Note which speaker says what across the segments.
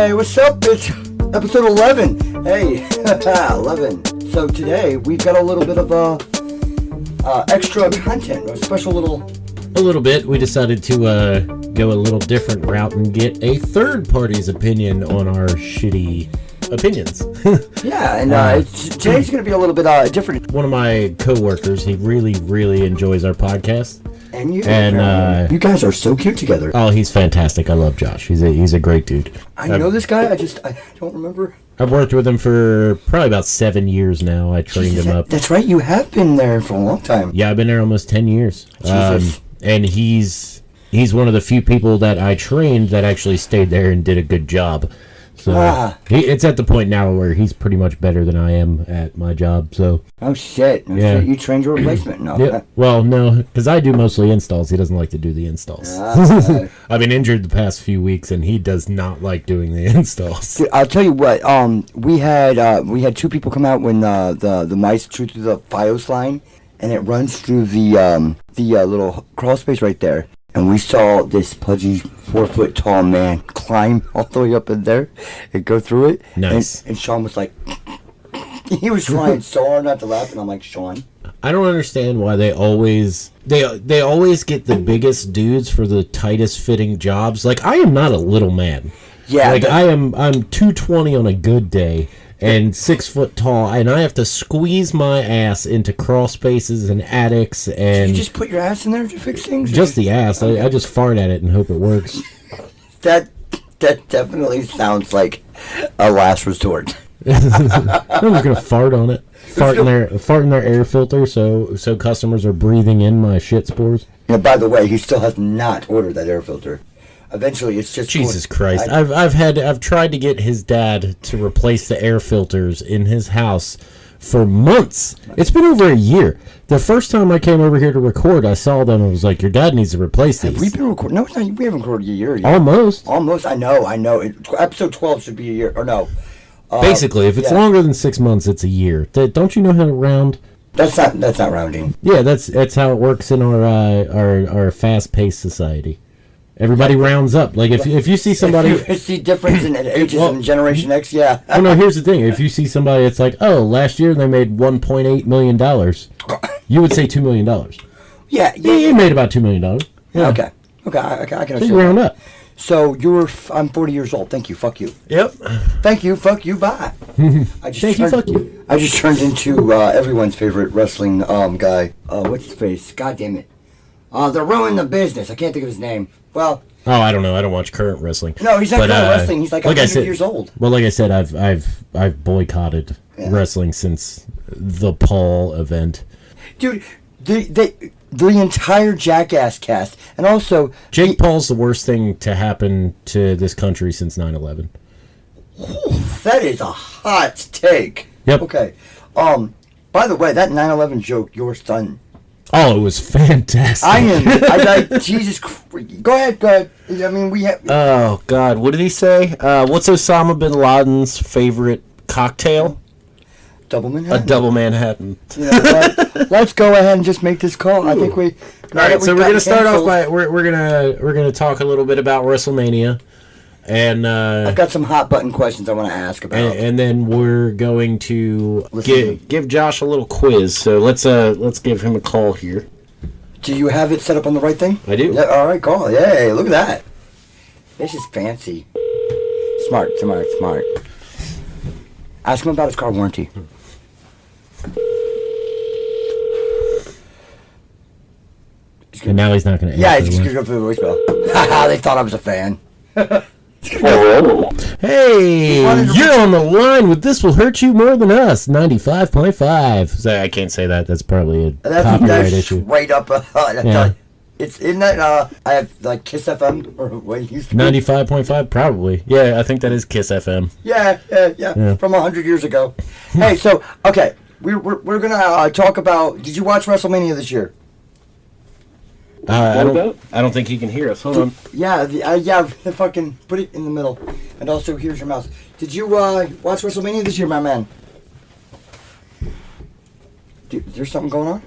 Speaker 1: Hey, what's up? It's episode 11. Hey, 11. So today we've got a little bit of extra content, a special little...
Speaker 2: A little bit. We decided to go a little different route and get a third party's opinion on our shitty opinions.
Speaker 1: Yeah, and today's going to be a little bit different.
Speaker 2: One of my coworkers, he really enjoys our podcast.
Speaker 1: And you guys are so cute together.
Speaker 2: Oh, he's fantastic. I love Josh. He's a great dude.
Speaker 1: I know this guy. I don't remember.
Speaker 2: I've worked with him for probably about 7 years now. I trained him up.
Speaker 1: That's right. You have been there for a long time.
Speaker 2: Yeah, I've been there almost 10 years.
Speaker 1: Jesus.
Speaker 2: And he's one of the few people that I trained that actually stayed there and did a good job. So it's at the point now where he's pretty much better than I am at my job. So
Speaker 1: oh shit!
Speaker 2: Yeah.
Speaker 1: You trained your replacement? No.
Speaker 2: Yeah. Well, no, because I do mostly installs. He doesn't like to do the installs. I've been injured the past few weeks, and he does not like doing the installs.
Speaker 1: Dude, I'll tell you what. We had two people come out when the mice threw through the FiOS line, and it runs through the little crawl space right there. And we saw this pudgy 4-foot tall man climb all the way up in there and go through it.
Speaker 2: Nice.
Speaker 1: And Sean was like, he was trying so hard not to laugh, and I'm like, Sean.
Speaker 2: I don't understand why they always get the biggest dudes for the tightest fitting jobs. Like, I am not a little man.
Speaker 1: Yeah.
Speaker 2: Like, I'm 220 on a good day. And 6 foot tall, and I have to squeeze my ass into crawl spaces and attics. And
Speaker 1: you just put your ass in there to fix things?
Speaker 2: Just the ass. Okay. I just fart at it and hope it works.
Speaker 1: That definitely sounds like a last resort.
Speaker 2: I'm just gonna fart on it. Fart in their air filter, so customers are breathing in my shit spores.
Speaker 1: Yeah. By the way, he still has not ordered that air filter. Eventually, it's just
Speaker 2: Jesus Christ. I've tried to get his dad to replace the air filters in his house for months. It's been over a year. The first time I came over here to record, I saw them and was like, "Your dad needs to replace these."
Speaker 1: Have we been recording? No, it's not. We haven't recorded a year yet.
Speaker 2: Almost.
Speaker 1: I know. Episode 12 should be a year, or no?
Speaker 2: Basically, if it's longer than 6 months, it's a year. Don't you know how to round?
Speaker 1: That's not rounding.
Speaker 2: Yeah, that's how it works in our fast-paced society. Everybody rounds up. Like, if you see somebody...
Speaker 1: If you see difference in ages in Generation X, yeah.
Speaker 2: Oh, no, here's the thing. If you see somebody, it's like, oh, last year they made $1.8 million, you would say $2 million.
Speaker 1: Yeah.
Speaker 2: You made about $2 million. Yeah.
Speaker 1: Okay, I can
Speaker 2: So
Speaker 1: understand.
Speaker 2: you round up.
Speaker 1: So, I'm 40 years old. Thank you, fuck you.
Speaker 2: Yep.
Speaker 1: Thank you, fuck you, bye.
Speaker 2: Thank you, fuck you.
Speaker 1: I just turned into everyone's favorite wrestling guy. What's his face? God damn it. They're ruining the business. I can't think of his name. Well...
Speaker 2: Oh, I don't know. I don't watch current wrestling.
Speaker 1: No, he's not current wrestling. He's like 100 years old.
Speaker 2: Well, like I said, I've boycotted wrestling since the Paul event.
Speaker 1: Dude, the entire Jackass cast, and also...
Speaker 2: Jake Paul's the worst thing to happen to this country since 9/11.
Speaker 1: That is a hot take.
Speaker 2: Yep.
Speaker 1: Okay. By the way, that 9/11 joke, your son...
Speaker 2: Oh, it was fantastic.
Speaker 1: I Jesus Christ. Go ahead. I mean, we have...
Speaker 2: Oh, God. What did he say? What's Osama bin Laden's favorite cocktail?
Speaker 1: Double Manhattan.
Speaker 2: A double Manhattan.
Speaker 1: You know what? Let's go ahead and just make this call. I think we...
Speaker 2: All right, so we're going to start off by... We're gonna talk a little bit about WrestleMania. And
Speaker 1: I've got some hot button questions I want to ask about.
Speaker 2: And then we're going to give Josh a little quiz. So let's give him a call here.
Speaker 1: Do you have it set up on the right thing?
Speaker 2: I do.
Speaker 1: Yeah, all right, call. Yay, look at that. This is fancy. Smart. Ask him about his car warranty.
Speaker 2: And now he's not going to answer.
Speaker 1: Yeah, he's just going to go through the voicemail. Haha, they thought I was a fan.
Speaker 2: Hey, you're on the line with This Will Hurt You More Than Us, 95.5. So I can't say that. That's probably a copyright issue.
Speaker 1: Straight up.
Speaker 2: Yeah.
Speaker 1: Isn't that, I have, like, Kiss FM, or what it used to be?
Speaker 2: 95.5, probably. Yeah, I think that is Kiss FM.
Speaker 1: Yeah. From 100 years ago. Hey, so, okay, we're going to talk about, did you watch WrestleMania this year?
Speaker 2: I don't think he can hear us. Hold on.
Speaker 1: Yeah, fucking put it in the middle. And also, here's your mouse. Did you watch WrestleMania this year, my man? Dude, is there something going on?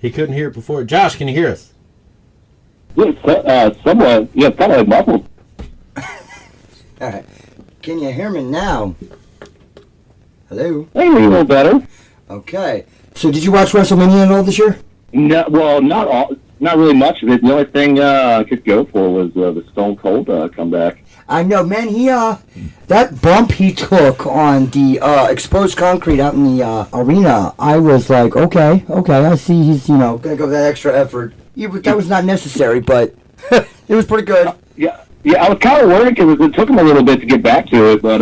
Speaker 2: He couldn't hear it before. Josh, can you hear us?
Speaker 3: Yeah, somewhat. Yeah, kind of like muffled.
Speaker 1: Can you hear me now? Hello?
Speaker 3: Hey, a little better.
Speaker 1: Okay. So did you watch WrestleMania at all this year?
Speaker 3: No, well, not all, not really much of it. The only thing I could go for was the Stone Cold comeback.
Speaker 1: I know, man. He that bump he took on the exposed concrete out in the arena, I was like, okay, I see he's gonna go that extra effort. That was not necessary, but it was pretty good.
Speaker 3: Yeah, I was kind of worried because it took him a little bit to get back to it, but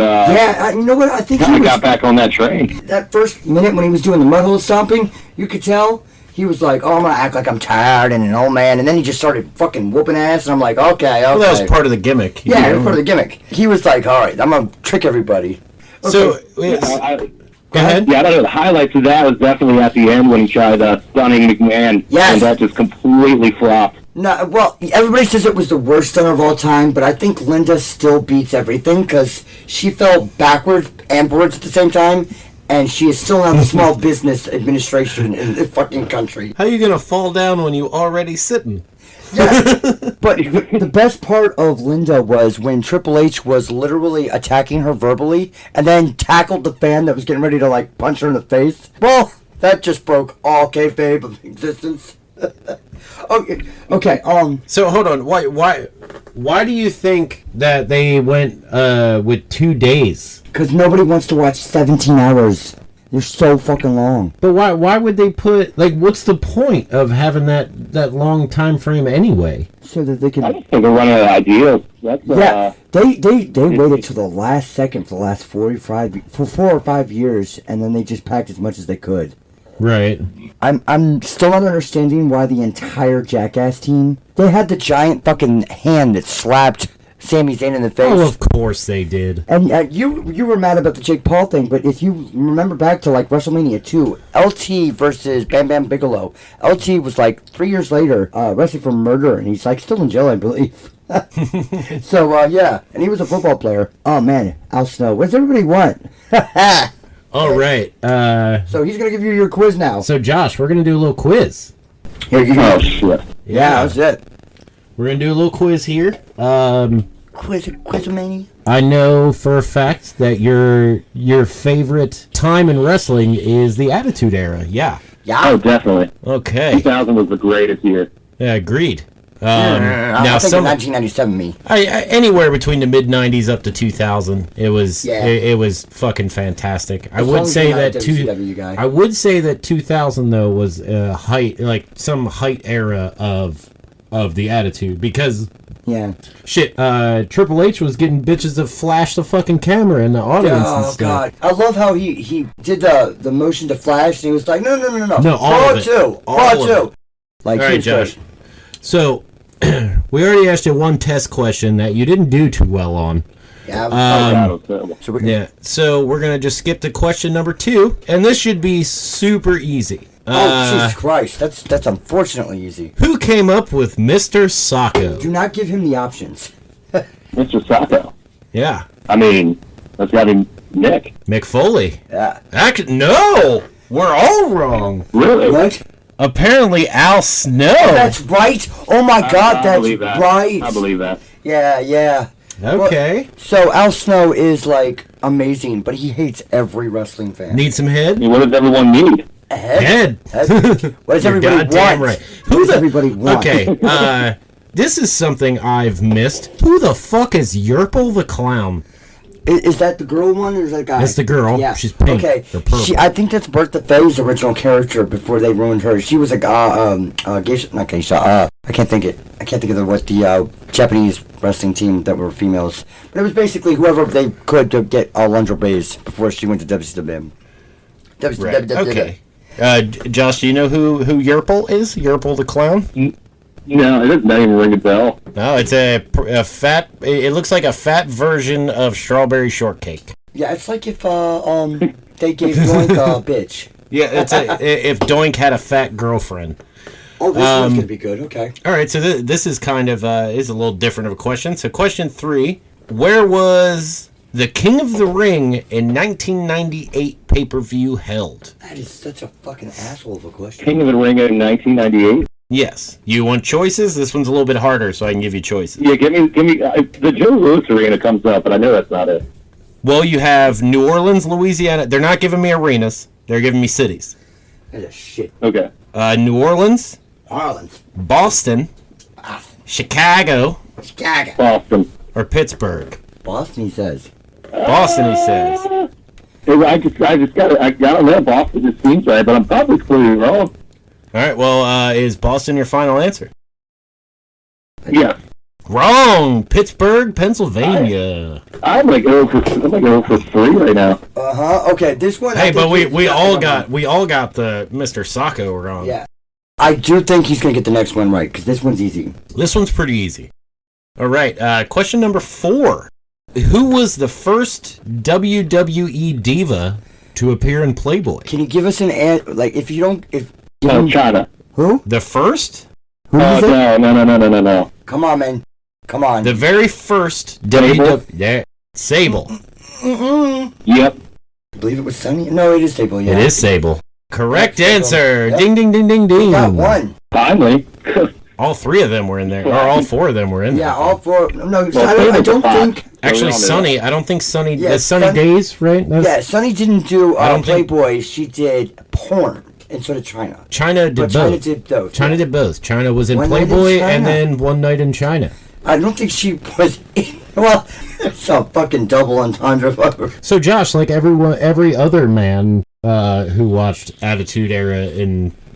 Speaker 1: you know what? I think
Speaker 3: he got back on that train.
Speaker 1: That first minute when he was doing the mud hole stomping, you could tell. He was like, oh, I'm going to act like I'm tired and an old man. And then he just started fucking whooping ass. And I'm like, okay.
Speaker 2: Well, that was part of the gimmick.
Speaker 1: Yeah, it was part of the gimmick. He was like, all right, I'm going to trick everybody. Okay.
Speaker 2: So,
Speaker 3: go
Speaker 2: ahead.
Speaker 3: Yeah, I don't know. The highlights of that was definitely at the end when he tried stunning McMahon.
Speaker 1: Yes.
Speaker 3: And that just completely flopped.
Speaker 1: No, well, everybody says it was the worst stunner of all time, but I think Linda still beats everything because she fell backwards and forwards at the same time. And she is still on the small business administration in the fucking country.
Speaker 2: How are you going to fall down when you already sitting?
Speaker 1: Yeah, but the best part of Linda was when Triple H was literally attacking her verbally and then tackled the fan that was getting ready to, like, punch her in the face. Well, that just broke all kayfabe of existence. Okay,
Speaker 2: So, hold on. Why do you think that they went with 2 days?
Speaker 1: Because nobody wants to watch 17 hours. They're so fucking long.
Speaker 2: But why would they put, like, what's the point of having that long time frame anyway?
Speaker 1: So that they can...
Speaker 3: I just think they're running out of ideas. That's,
Speaker 1: yeah, they waited till the last second for the last 4 or 5 years, and then they just packed as much as they could.
Speaker 2: Right.
Speaker 1: I'm still not understanding why the entire Jackass team, they had the giant fucking hand that slapped Sami Zayn in the face.
Speaker 2: Oh, of course they did.
Speaker 1: And you were mad about the Jake Paul thing, but if you remember back to like WrestleMania 2, LT versus Bam Bam Bigelow, LT was like 3 years later wrestling for murder, and he's like still in jail, I believe. So yeah, and he was a football player. Oh man, Al Snow. What does everybody want?
Speaker 2: All right.
Speaker 1: So he's gonna give you your quiz now.
Speaker 2: So Josh, we're gonna do a little quiz.
Speaker 1: Here you go.
Speaker 3: Oh, shit.
Speaker 1: Yeah, that's it.
Speaker 2: We're gonna do a little quiz here.
Speaker 1: Quizmania.
Speaker 2: I know for a fact that your favorite time in wrestling is the Attitude Era. Yeah.
Speaker 3: Oh, definitely.
Speaker 2: Okay.
Speaker 3: 2000 was the greatest year.
Speaker 2: Yeah, agreed.
Speaker 1: Now,
Speaker 2: Now,
Speaker 1: 1997 me.
Speaker 2: Anywhere between the mid '90s up to 2000, it was
Speaker 1: Yeah.
Speaker 2: it was fucking fantastic. I
Speaker 1: As long
Speaker 2: would
Speaker 1: as
Speaker 2: say
Speaker 1: you're not
Speaker 2: that
Speaker 1: a WCW guy.
Speaker 2: I would say that 2000 though was a height, like some height era of the Attitude, because
Speaker 1: Yeah.
Speaker 2: shit, Triple H was getting bitches to flash the fucking camera in the audience and
Speaker 1: Oh
Speaker 2: stuff.
Speaker 1: god, I love how he did the motion to flash, and he was like, no,
Speaker 2: No, all
Speaker 1: Raw
Speaker 2: of it.
Speaker 1: two,
Speaker 2: All
Speaker 1: Raw
Speaker 2: of
Speaker 1: two. Like,
Speaker 2: All
Speaker 1: he
Speaker 2: right,
Speaker 1: was
Speaker 2: Josh.
Speaker 1: great.
Speaker 2: So we already asked you one test question that you didn't do too well on.
Speaker 1: Yeah,
Speaker 3: That was terrible.
Speaker 1: so we,
Speaker 2: Yeah, so we're gonna just skip to question number 2, and this should be super easy.
Speaker 1: Oh Jesus Christ, that's unfortunately easy.
Speaker 2: Who came up with Mr. Sacco?
Speaker 1: Do not give him the options.
Speaker 3: Mr. Sacco.
Speaker 2: Yeah,
Speaker 3: I mean, that's got to be Nick.
Speaker 2: Mick Foley.
Speaker 1: Yeah.
Speaker 2: Actually, no, we're all wrong.
Speaker 3: Really?
Speaker 1: What?
Speaker 2: Apparently, Al Snow.
Speaker 1: That's right. Oh my God,
Speaker 3: I
Speaker 1: that's
Speaker 3: believe that.
Speaker 1: right.
Speaker 3: I believe that.
Speaker 1: Yeah.
Speaker 2: Okay.
Speaker 1: So Al Snow is like amazing, but he hates every wrestling fan.
Speaker 2: Need some head?
Speaker 3: I mean, what does everyone need?
Speaker 2: Head.
Speaker 1: What does
Speaker 2: You're
Speaker 1: everybody
Speaker 2: goddamn
Speaker 1: want?
Speaker 2: right.
Speaker 1: Who does everybody want?
Speaker 2: Okay. This is something I've missed. Who the fuck is Yerple the Clown?
Speaker 1: Is that the girl one or is that a guy?
Speaker 2: That's the girl.
Speaker 1: Yeah.
Speaker 2: She's pink.
Speaker 1: Okay.
Speaker 2: Or purple.
Speaker 1: I think that's Bertha Faye's original character before they ruined her. She was a geisha, not geisha. I can't think of what the Japanese wrestling team that were females. But it was basically whoever they could to get Alundra Bays before she went to WCW.
Speaker 2: Right. Okay. Josh, do you know who Yerple is? Yerple the Clown?
Speaker 3: No, it doesn't even ring a bell.
Speaker 2: No, it's a fat. It looks like a fat version of strawberry shortcake.
Speaker 1: Yeah, it's like if they gave Doink a bitch.
Speaker 2: Yeah, it's if Doink had a fat girlfriend.
Speaker 1: Oh, this one's gonna be good. Okay.
Speaker 2: All right, so this is kind of is a little different of a question. So, question 3: where was the King of the Ring in 1998 pay-per-view held?
Speaker 1: That is such a fucking asshole of a question.
Speaker 3: King of the Ring in 1998.
Speaker 2: Yes. You want choices? This one's a little bit harder, so I can give you choices.
Speaker 3: Yeah, give me. The Joe Louis Arena comes up, but I know that's not it.
Speaker 2: Well, you have New Orleans, Louisiana. They're not giving me arenas. They're giving me cities.
Speaker 1: That's a shit.
Speaker 3: Okay.
Speaker 2: New Orleans, Boston, Chicago,
Speaker 3: Boston.
Speaker 2: or Pittsburgh.
Speaker 1: Boston, he says.
Speaker 2: Boston, he says.
Speaker 3: I gotta know Boston. It seems right, but I'm probably completely wrong.
Speaker 2: All right. Well, is Boston your final answer?
Speaker 3: Yeah.
Speaker 2: Wrong. Pittsburgh, Pennsylvania.
Speaker 3: I'm like 0 for 3 right now.
Speaker 1: Okay, this one.
Speaker 2: Hey, but we all got the Mr. Sacco wrong.
Speaker 1: Yeah. I do think he's gonna get the next one right because this one's easy.
Speaker 2: This one's pretty easy. All right. Question number 4. Who was the first WWE diva to appear in Playboy?
Speaker 1: Can you give us an answer? Like, if you don't,
Speaker 3: China.
Speaker 1: Who?
Speaker 2: The first?
Speaker 1: Who is it?
Speaker 3: No.
Speaker 1: Come on, man. Come on.
Speaker 2: The very first
Speaker 3: Sable?
Speaker 2: Sable.
Speaker 3: Yep.
Speaker 1: I believe it was Sunny. No, it is Sable. Yeah.
Speaker 2: It is Sable. Correct
Speaker 1: Sable.
Speaker 2: answer.
Speaker 1: Yep.
Speaker 2: Ding, ding, ding, ding, ding.
Speaker 1: Got one.
Speaker 3: Finally.
Speaker 2: All 3 of them were in there. Or all 4 of them were in there.
Speaker 1: Yeah, all 4. No,
Speaker 3: Well,
Speaker 1: I don't think.
Speaker 2: Actually,
Speaker 3: on there.
Speaker 2: Sunny. I don't think Sunny.
Speaker 1: Yeah,
Speaker 2: Sunny
Speaker 1: Sun-
Speaker 2: Days, right?
Speaker 1: Yeah, Sunny didn't do
Speaker 2: I don't think-
Speaker 1: Playboy. She did porn, and so did China.
Speaker 2: China did
Speaker 1: But
Speaker 2: both.
Speaker 1: China did both.
Speaker 2: China
Speaker 1: yeah.
Speaker 2: did both. China was in
Speaker 1: One Night in
Speaker 2: Playboy and
Speaker 1: China.
Speaker 2: then One Night in China.
Speaker 1: I don't think she was. Well, it's a fucking double entendre.
Speaker 2: So, Josh, like every other man who watched Attitude Era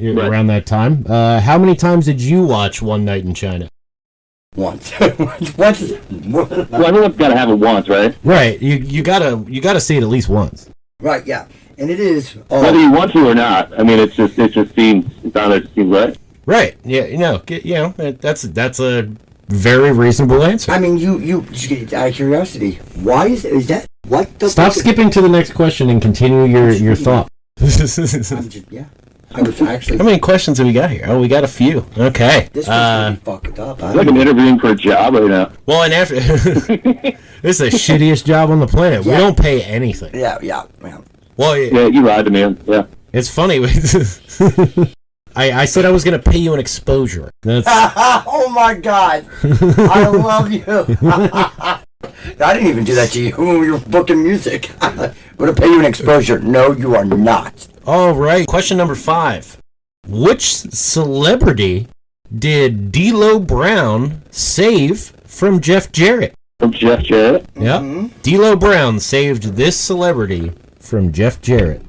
Speaker 2: around that time, how many times did you watch One Night in China?
Speaker 1: Once.
Speaker 3: Well, everyone's got to have it once, right?
Speaker 2: Right. You gotta see it at least once.
Speaker 1: Right. Yeah. And it is.
Speaker 3: Whether you want to or not. I mean, it just seems right.
Speaker 2: Right. Yeah. That's a very reasonable answer.
Speaker 1: I mean, you just get out of curiosity. Why is that? What the?
Speaker 2: Stop skipping to the next question and continue your thought.
Speaker 1: I'm just, yeah. I was actually.
Speaker 2: How many questions have we got here? Oh, we got a few. Okay.
Speaker 1: This one's gonna be fucked up.
Speaker 3: It's like I'm interviewing for a job right now.
Speaker 2: Well, and after this is the shittiest job on the planet.
Speaker 1: Yeah.
Speaker 2: We don't pay anything.
Speaker 1: Yeah.
Speaker 2: Well,
Speaker 3: Yeah, you lied to me. Yeah.
Speaker 2: it's funny. I said I was going to pay you an exposure. That's
Speaker 1: Oh my God! I love you. I didn't even do that to you when we were booking music. I'm gonna pay you an exposure. No, you are not.
Speaker 2: all right. Question number 5. Which celebrity did D'Lo Brown save from Jeff Jarrett?
Speaker 3: From Jeff Jarrett.
Speaker 2: Yep. D'Lo Brown saved this celebrity from Jeff Jarrett.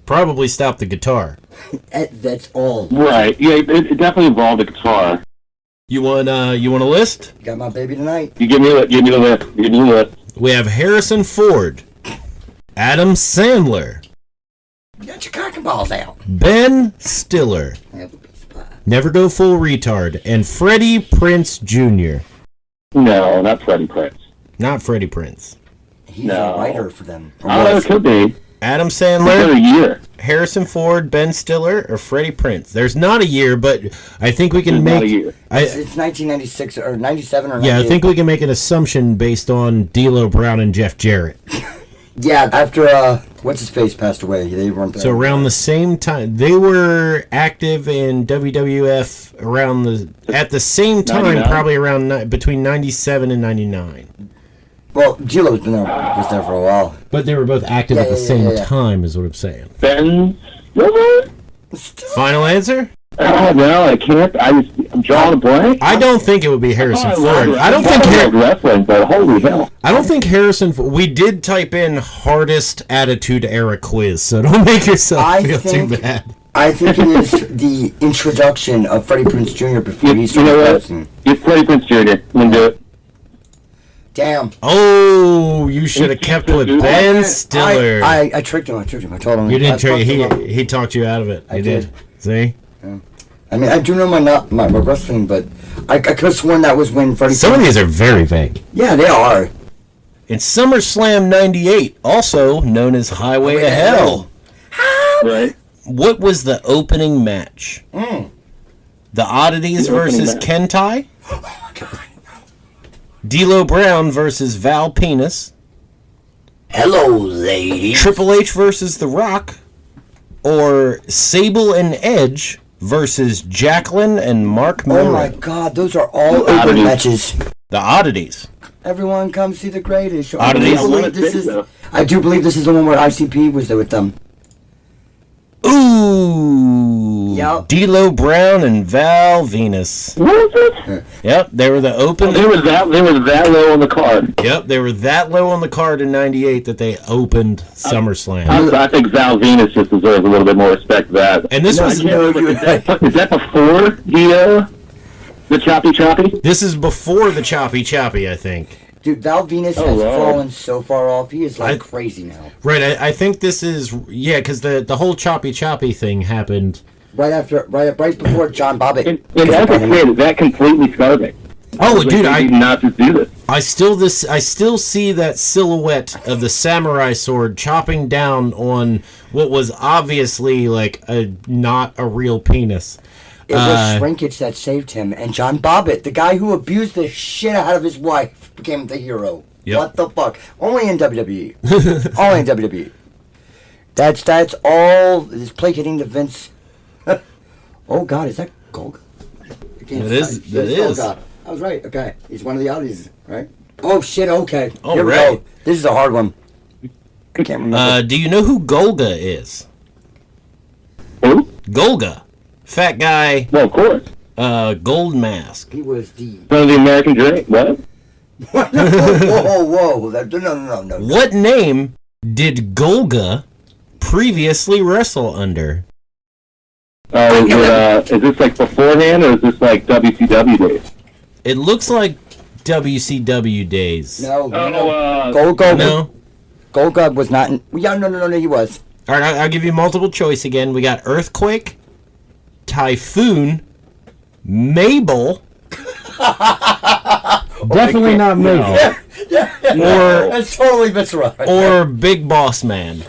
Speaker 2: Probably stopped the guitar.
Speaker 1: That's all.
Speaker 3: Right. Yeah, it definitely involved a guitar.
Speaker 2: You want a list?
Speaker 1: Got my baby tonight.
Speaker 3: You give me the list.
Speaker 2: We have Harrison Ford, Adam Sandler,
Speaker 1: Got your cock and balls out.
Speaker 2: Ben Stiller,
Speaker 1: Have a piece of pie.
Speaker 2: Never Go Full Retard, and Freddie Prinze Jr.
Speaker 3: No, not Freddie Prinze.
Speaker 2: Not Freddie Prinze.
Speaker 1: He's
Speaker 3: No.
Speaker 1: a writer for them.
Speaker 3: I don't know. It could be.
Speaker 2: Adam
Speaker 3: It's been
Speaker 2: Sandler,
Speaker 3: a year.
Speaker 2: Harrison Ford, Ben Stiller, or Freddie Prinze. There's not a year, but I think we can
Speaker 3: There's not
Speaker 2: make.
Speaker 3: a year.
Speaker 1: It's 1996 or 97 or 98.
Speaker 2: Yeah, I think we can make an assumption based on D'Lo Brown and Jeff Jarrett.
Speaker 1: Yeah, after what's his face passed away, they weren't there.
Speaker 2: So around the same time, they were active in WWF at the same time,
Speaker 3: 99?
Speaker 2: probably around between 97 and 99.
Speaker 1: Well, G-Lo's was there for a while.
Speaker 2: But they were both active
Speaker 1: Yeah,
Speaker 2: at the
Speaker 1: yeah,
Speaker 2: same
Speaker 1: yeah.
Speaker 2: time, is what I'm saying.
Speaker 3: Ben Stiller?
Speaker 2: Final answer?
Speaker 3: Oh, no, I can't. I'm drawing a blank.
Speaker 2: I don't think it would be Harrison Ford. I don't
Speaker 3: love
Speaker 2: think
Speaker 3: wrestling, but holy hell.
Speaker 2: Harrison. We did type in hardest Attitude Era quiz, so don't make yourself
Speaker 1: I
Speaker 2: feel
Speaker 1: think-
Speaker 2: too bad.
Speaker 1: I think it is the introduction of Freddie Prinze Jr. before he
Speaker 3: You
Speaker 1: started
Speaker 3: know what?
Speaker 1: wrestling.
Speaker 3: It's Freddie Prinze Jr. I'm going to do it.
Speaker 1: Damn.
Speaker 2: Oh, you should have kept with Ben Stiller.
Speaker 1: I tricked him. I told him.
Speaker 2: You didn't
Speaker 1: I
Speaker 2: try.
Speaker 1: fucked him up.
Speaker 2: He talked you out of it.
Speaker 1: I
Speaker 2: He did.
Speaker 1: did.
Speaker 2: See?
Speaker 1: I mean, I do know my wrestling, but I could have sworn that was when Freddie.
Speaker 2: Some of these are very vague.
Speaker 1: Yeah, they are.
Speaker 2: In SummerSlam '98, also known as Highway to Hell,
Speaker 3: Right?
Speaker 2: what was the opening match? The Oddities
Speaker 3: The opening
Speaker 2: versus
Speaker 3: match.
Speaker 2: Kentai? D'Lo Brown versus Val Penis?
Speaker 1: Hello, lady.
Speaker 2: Triple H versus The Rock? Or Sable and Edge versus Jacqueline and Mark
Speaker 1: Oh
Speaker 2: Murray.
Speaker 1: my God, those are all open matches.
Speaker 2: The Oddities.
Speaker 1: Everyone come see the greatest show.
Speaker 2: Oddities.
Speaker 1: I do believe this is the one where ICP was there with them.
Speaker 2: Ooh.
Speaker 1: Yep.
Speaker 2: D'Lo Brown and Val Venus.
Speaker 3: What was it?
Speaker 2: Yep, they were the open.
Speaker 3: They was that low on the card.
Speaker 2: Yep, they were that low on the card in '98 that they opened SummerSlam.
Speaker 3: I think Val Venus just deserves a little bit more respect for that.
Speaker 2: And this was
Speaker 3: Is that before the choppy?
Speaker 2: this is before the choppy, I think.
Speaker 1: Dude, Val Venus has fallen so far off. He is like crazy now.
Speaker 2: Right, I think this is because the whole choppy thing happened
Speaker 1: Right before John Bobbitt.
Speaker 3: And as I said, that completely scarred me.
Speaker 2: Oh, dude,
Speaker 3: I did not just do this.
Speaker 2: I still see that silhouette of the samurai sword chopping down on what was obviously like not a real penis.
Speaker 1: It was shrinkage that saved him, and John Bobbitt, the guy who abused the shit out of his wife, became the hero.
Speaker 2: Yep.
Speaker 1: What the fuck? Only in WWE. Only in WWE. That's all. This placating to Vince. Oh God, is that Golga?
Speaker 2: It is.
Speaker 1: Golga. I was right. Okay, he's one of the oddities, right? Oh shit. Okay.
Speaker 2: All
Speaker 1: Here we
Speaker 2: right.
Speaker 1: go. This is a hard one. I can't remember.
Speaker 2: Do you know who Golga is?
Speaker 3: Who?
Speaker 2: Golga, fat guy,
Speaker 3: Well, of course.
Speaker 2: gold mask.
Speaker 1: He was the.
Speaker 3: Son of the American Dream. What?
Speaker 1: Whoa. No.
Speaker 2: What name did Golga previously wrestle under?
Speaker 3: Is this like beforehand, or is this like WCW days?
Speaker 2: It looks like WCW days.
Speaker 1: No.
Speaker 3: Golga.
Speaker 2: No.
Speaker 1: Golga was not in. Yeah, no, he was.
Speaker 2: All right, I'll give you multiple choice again. We got Earthquake, Typhoon, Mabel.
Speaker 4: Definitely not Mabel.
Speaker 2: Or
Speaker 1: That's totally visceral.
Speaker 2: or Big Boss Man.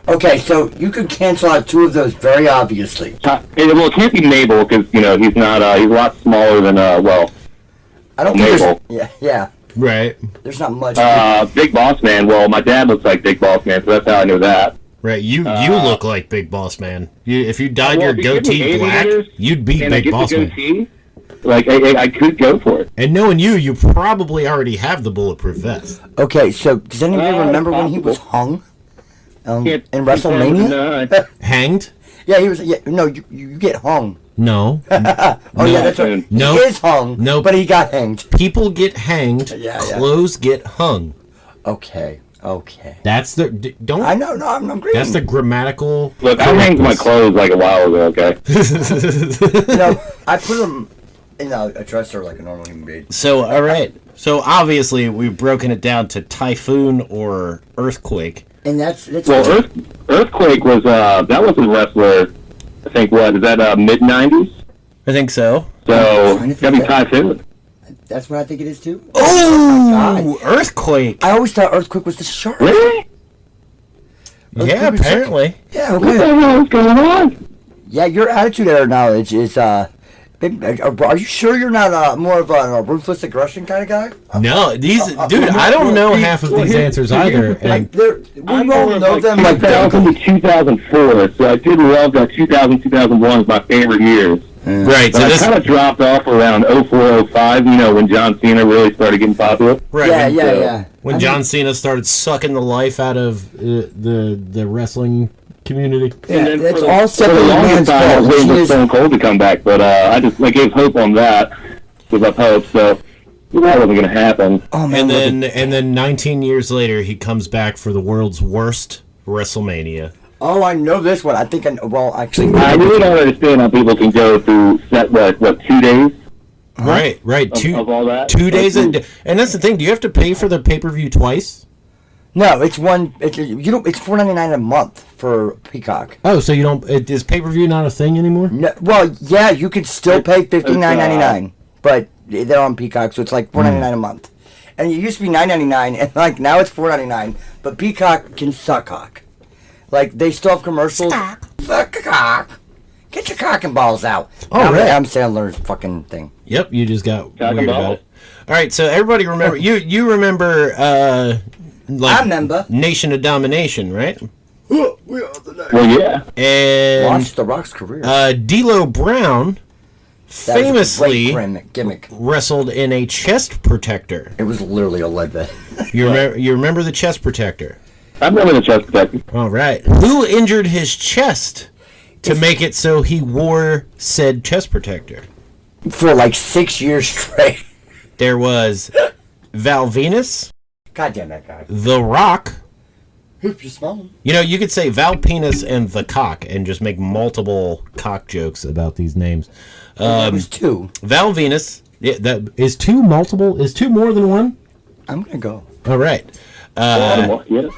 Speaker 1: Okay, so you could cancel out two of those very obviously.
Speaker 3: Well, it can't be Mabel because he's not. He's a lot smaller than
Speaker 1: I don't think
Speaker 3: Mabel.
Speaker 1: Yeah.
Speaker 2: Right.
Speaker 1: There's not much.
Speaker 3: Big Boss Man. Well, my dad looks like Big Boss Man, so that's how I know that.
Speaker 2: Right. You look like Big Boss Man. If you dyed your
Speaker 3: if you give me
Speaker 2: goatee black,
Speaker 3: aviators
Speaker 2: you'd be
Speaker 3: and I
Speaker 2: Big
Speaker 3: get
Speaker 2: Boss
Speaker 3: the
Speaker 2: Man.
Speaker 3: goatee, like I could go for it.
Speaker 2: And knowing you probably already have the bulletproof vest.
Speaker 1: Okay, so does anybody remember when he was hung in WrestleMania?
Speaker 2: Hanged?
Speaker 1: Yeah, he was. Yeah, no, you get hung.
Speaker 2: No.
Speaker 1: Oh yeah, that's right.
Speaker 2: No.
Speaker 1: He is hung.
Speaker 2: No.
Speaker 1: But he got hanged.
Speaker 2: People get hanged.
Speaker 1: Yeah.
Speaker 2: Clothes get hung.
Speaker 1: Okay.
Speaker 2: That's the don't.
Speaker 1: I know. No, I'm agreeing.
Speaker 2: That's the grammatical.
Speaker 3: Look, I hanged my clothes like a while ago. Okay.
Speaker 1: I put them in a dresser like a normal human being.
Speaker 2: So all right. So obviously we've broken it down to Typhoon or Earthquake.
Speaker 1: And that's
Speaker 3: Well, Earthquake was that was a wrestler. I think is that mid '90s?
Speaker 2: I think so.
Speaker 3: So
Speaker 1: trying to
Speaker 3: gotta be
Speaker 1: think
Speaker 3: Typhoon.
Speaker 1: That's what I think it is too.
Speaker 2: Oh, Earthquake.
Speaker 1: I always thought Earthquake was the shark.
Speaker 3: Really?
Speaker 2: Yeah, apparently.
Speaker 1: Yeah.
Speaker 3: What
Speaker 1: Okay.
Speaker 3: the hell is going on?
Speaker 1: Yeah, your attitude error knowledge is are you sure you're not more of a ruthless aggression kind of guy?
Speaker 2: No, dude, I don't know half of these answers either.
Speaker 1: Like
Speaker 2: And
Speaker 1: we all know them like
Speaker 3: 2000 to 2004. So I did love that 2000 2001 is my favorite years.
Speaker 2: right,
Speaker 3: But
Speaker 2: so
Speaker 3: I
Speaker 2: this
Speaker 3: kind of dropped off around 04, 05, when John Cena really started getting popular.
Speaker 2: right
Speaker 1: Yeah.
Speaker 2: when John Cena started sucking the life out of the wrestling community.
Speaker 1: Yeah,
Speaker 3: And then
Speaker 1: it's
Speaker 3: for
Speaker 1: all
Speaker 3: the
Speaker 1: Stephanie
Speaker 3: longest
Speaker 1: Man's
Speaker 3: time, I
Speaker 1: fault.
Speaker 3: was waiting
Speaker 1: She
Speaker 3: for
Speaker 1: is-
Speaker 3: Stone Cold to come back, but I just gave hope on that because I hoped so. That wasn't going to happen.
Speaker 1: Oh man,
Speaker 2: And then 19 years later, he comes back for the world's worst WrestleMania.
Speaker 1: oh, I know this one. I think actually,
Speaker 3: I really don't understand how people can go through 2 days
Speaker 2: Right.
Speaker 3: of all that.
Speaker 2: 2 days, and that's the thing. Do you have to pay for the pay-per-view twice?
Speaker 1: no, it's one. It's $4.99 a month for Peacock.
Speaker 2: Oh, so you don't? Is pay-per-view not a thing anymore?
Speaker 1: No, well, yeah, you could still pay $59.99, but they're on Peacock, so it's like $4.99 a month. And it used to be $9.99, and like now it's $4.99. But Peacock can suck cock. Like they still have commercials. Suck a cock. Get your cock and balls out.
Speaker 2: Oh,
Speaker 1: Now,
Speaker 2: right.
Speaker 1: Adam Sandler's fucking thing.
Speaker 2: Yep, you just got
Speaker 3: Talk
Speaker 2: weird
Speaker 3: about
Speaker 2: about
Speaker 3: it.
Speaker 2: it. All right, so everybody remember you remember
Speaker 1: I remember.
Speaker 2: Nation of Domination, right?
Speaker 1: We are the next.
Speaker 3: Well, yeah.
Speaker 2: And
Speaker 1: Watch The Rock's career.
Speaker 2: D'Lo Brown
Speaker 1: That was a great
Speaker 2: famously
Speaker 1: gimmick.
Speaker 2: wrestled in a chest protector.
Speaker 1: It was literally a lead vest.
Speaker 2: You remember the chest protector?
Speaker 3: I remember the chest protector.
Speaker 2: All right. Who injured his chest to make it so he wore said chest protector?
Speaker 1: For like 6 years straight.
Speaker 2: There was Val Venus,
Speaker 1: God damn that guy.
Speaker 2: The Rock.
Speaker 1: If you smell him.
Speaker 2: You know, you could say Val Penis and The Cock and just make multiple cock jokes about these names.
Speaker 1: It was 2.
Speaker 2: Val Venus. Yeah, that is 2 multiple? Is 2 more than 1?
Speaker 1: I'm gonna go.
Speaker 2: All right.
Speaker 3: Yeah.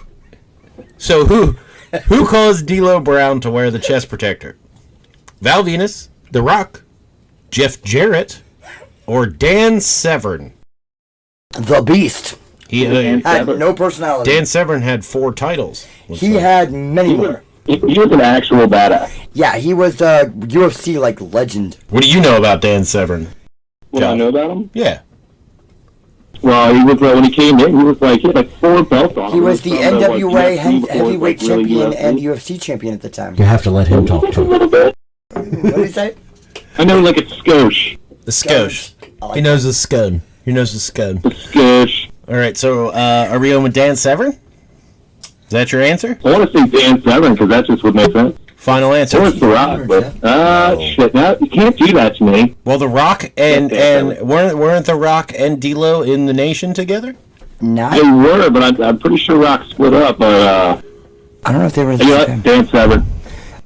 Speaker 2: So who caused D'Lo Brown to wear the chest protector? Val Venus, The Rock, Jeff Jarrett, or Dan Severn?
Speaker 1: The Beast.
Speaker 2: He
Speaker 1: Had no personality.
Speaker 2: Dan Severn had 4 titles.
Speaker 1: He had many more.
Speaker 3: He was an actual badass.
Speaker 1: Yeah, he was the UFC like legend.
Speaker 2: What do you know about Dan Severn?
Speaker 3: What I know about him?
Speaker 2: Yeah.
Speaker 3: Well, he was when he came in, he had like 4 belts on him.
Speaker 1: He was the
Speaker 3: From
Speaker 1: NWA
Speaker 3: UFC before,
Speaker 1: heavyweight
Speaker 3: like, really
Speaker 1: champion
Speaker 3: UFC.
Speaker 1: and UFC champion at the time.
Speaker 2: You have to let him talk
Speaker 3: A
Speaker 2: to him.
Speaker 3: little bit.
Speaker 1: What did he say?
Speaker 3: I know, like a skosh.
Speaker 2: The skosh.
Speaker 1: I like
Speaker 2: He knows the scone. He knows the scone.
Speaker 3: A skosh.
Speaker 2: All right, so are we on with Dan Severn? Is that your answer?
Speaker 3: I want to say Dan Severn because that just would make sense.
Speaker 2: Final
Speaker 3: Or
Speaker 2: answer.
Speaker 3: it's The Rock, but shit, now you can't do that to me.
Speaker 2: Well, The Rock and weren't The Rock and D'Lo in the Nation together?
Speaker 1: Not.
Speaker 3: They were, but I'm pretty sure Rock split up. But
Speaker 1: I don't know if they were the
Speaker 3: you know
Speaker 1: same
Speaker 3: what? Dan Severn.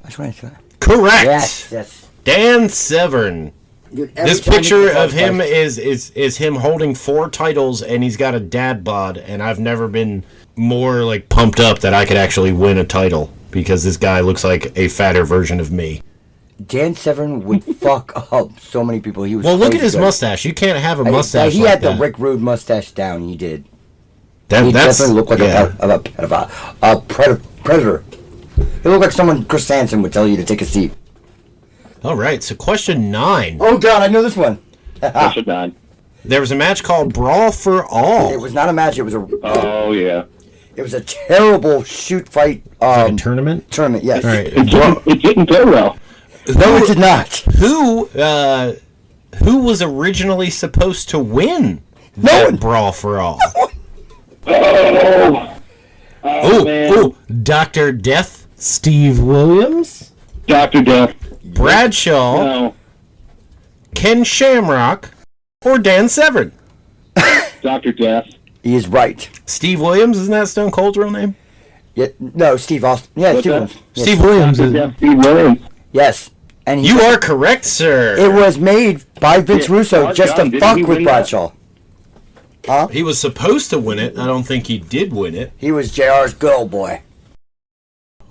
Speaker 1: That's what I thought.
Speaker 2: Correct.
Speaker 1: Yes.
Speaker 2: Dan Severn.
Speaker 1: Dude, every
Speaker 2: This
Speaker 1: time he
Speaker 2: picture
Speaker 1: goes
Speaker 2: of
Speaker 1: out,
Speaker 2: him
Speaker 1: like,
Speaker 2: is him holding 4 titles, and he's got a dad bod, and I've never been more like pumped up that I could actually win a title because this guy looks like a fatter version of me.
Speaker 1: Dan Severn would fuck up so many people. He was.
Speaker 2: Well, look
Speaker 1: so
Speaker 2: at his
Speaker 1: good.
Speaker 2: mustache. You can't have a mustache
Speaker 1: He
Speaker 2: like
Speaker 1: had the
Speaker 2: that.
Speaker 1: Rick Rude mustache down. He did.
Speaker 2: That,
Speaker 1: He
Speaker 2: that's
Speaker 1: definitely looked like a predator. He looked like someone Chris Hansen would tell you to take a seat.
Speaker 2: All right, so question 9.
Speaker 1: Oh God, I know this one.
Speaker 3: I should not.
Speaker 2: There was a match called Brawl for All.
Speaker 1: It was not a match. It was a.
Speaker 3: Oh yeah.
Speaker 1: It was a terrible shoot fight.
Speaker 2: Like a tournament?
Speaker 1: Tournament. Yes.
Speaker 2: All right.
Speaker 3: It didn't go well.
Speaker 1: No, it did not.
Speaker 2: Who was originally supposed to win
Speaker 1: No
Speaker 2: that
Speaker 1: one.
Speaker 2: Brawl for All?
Speaker 3: Oh man.
Speaker 2: Ooh, Dr. Death, Steve Williams,
Speaker 3: Dr. Death.
Speaker 2: Bradshaw,
Speaker 3: No.
Speaker 2: Ken Shamrock, or Dan Severn?
Speaker 3: Dr. Death.
Speaker 1: He is right.
Speaker 2: Steve Williams, isn't that Stone Cold's real name?
Speaker 1: Yeah, no, Steve Austin. Yeah,
Speaker 3: What's
Speaker 1: Steve
Speaker 3: that?
Speaker 1: Williams. Yes.
Speaker 2: Steve Williams
Speaker 3: Dr.
Speaker 2: is.
Speaker 3: Death. Steve Williams.
Speaker 1: Yes. And he,
Speaker 2: You are correct, sir.
Speaker 1: It was made by Vince
Speaker 3: Yeah,
Speaker 1: Russo
Speaker 3: Mark
Speaker 1: just
Speaker 3: Gunn,
Speaker 1: to
Speaker 3: didn't
Speaker 1: fuck
Speaker 3: he
Speaker 1: with
Speaker 3: win that?
Speaker 1: Bradshaw. Huh?
Speaker 2: He was supposed to win it. I don't think he did win it.
Speaker 1: He was JR's good old boy.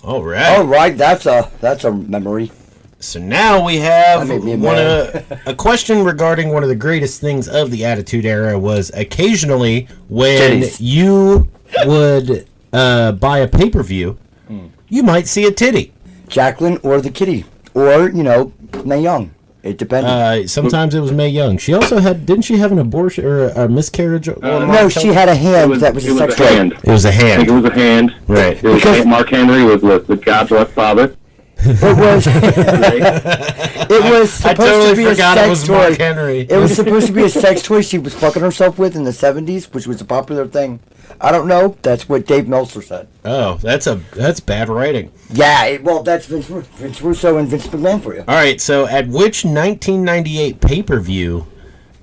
Speaker 2: All right.
Speaker 1: All right, that's a memory.
Speaker 2: So now we have
Speaker 1: That made me
Speaker 2: a question regarding one of the greatest things of the Attitude Era was occasionally when
Speaker 1: Titties.
Speaker 2: you would buy a pay-per-view, you might see a titty.
Speaker 1: Jacqueline or the kitty, or Mae Young. It depended.
Speaker 2: Sometimes it was Mae Young. She also didn't she have an abortion or a miscarriage?
Speaker 1: No, she had a hand that was a sex toy.
Speaker 3: hand.
Speaker 2: It was a
Speaker 3: I think
Speaker 2: hand.
Speaker 3: it was a hand.
Speaker 2: Right.
Speaker 3: It was
Speaker 1: Because-
Speaker 3: Mark Henry was the God's left father.
Speaker 1: It was.
Speaker 3: Right?
Speaker 1: It was
Speaker 2: I
Speaker 1: supposed
Speaker 2: totally
Speaker 1: to be a
Speaker 2: forgot it
Speaker 1: sex
Speaker 2: was
Speaker 1: toy.
Speaker 2: Mark Henry.
Speaker 1: It was supposed to be a sex toy she was fucking herself with in the 70s, which was a popular thing. I don't know. That's what Dave Meltzer said.
Speaker 2: Oh, that's bad writing.
Speaker 1: Yeah, that's Vince Russo and Vince McMahon for you.
Speaker 2: All right, so at which 1998 pay-per-view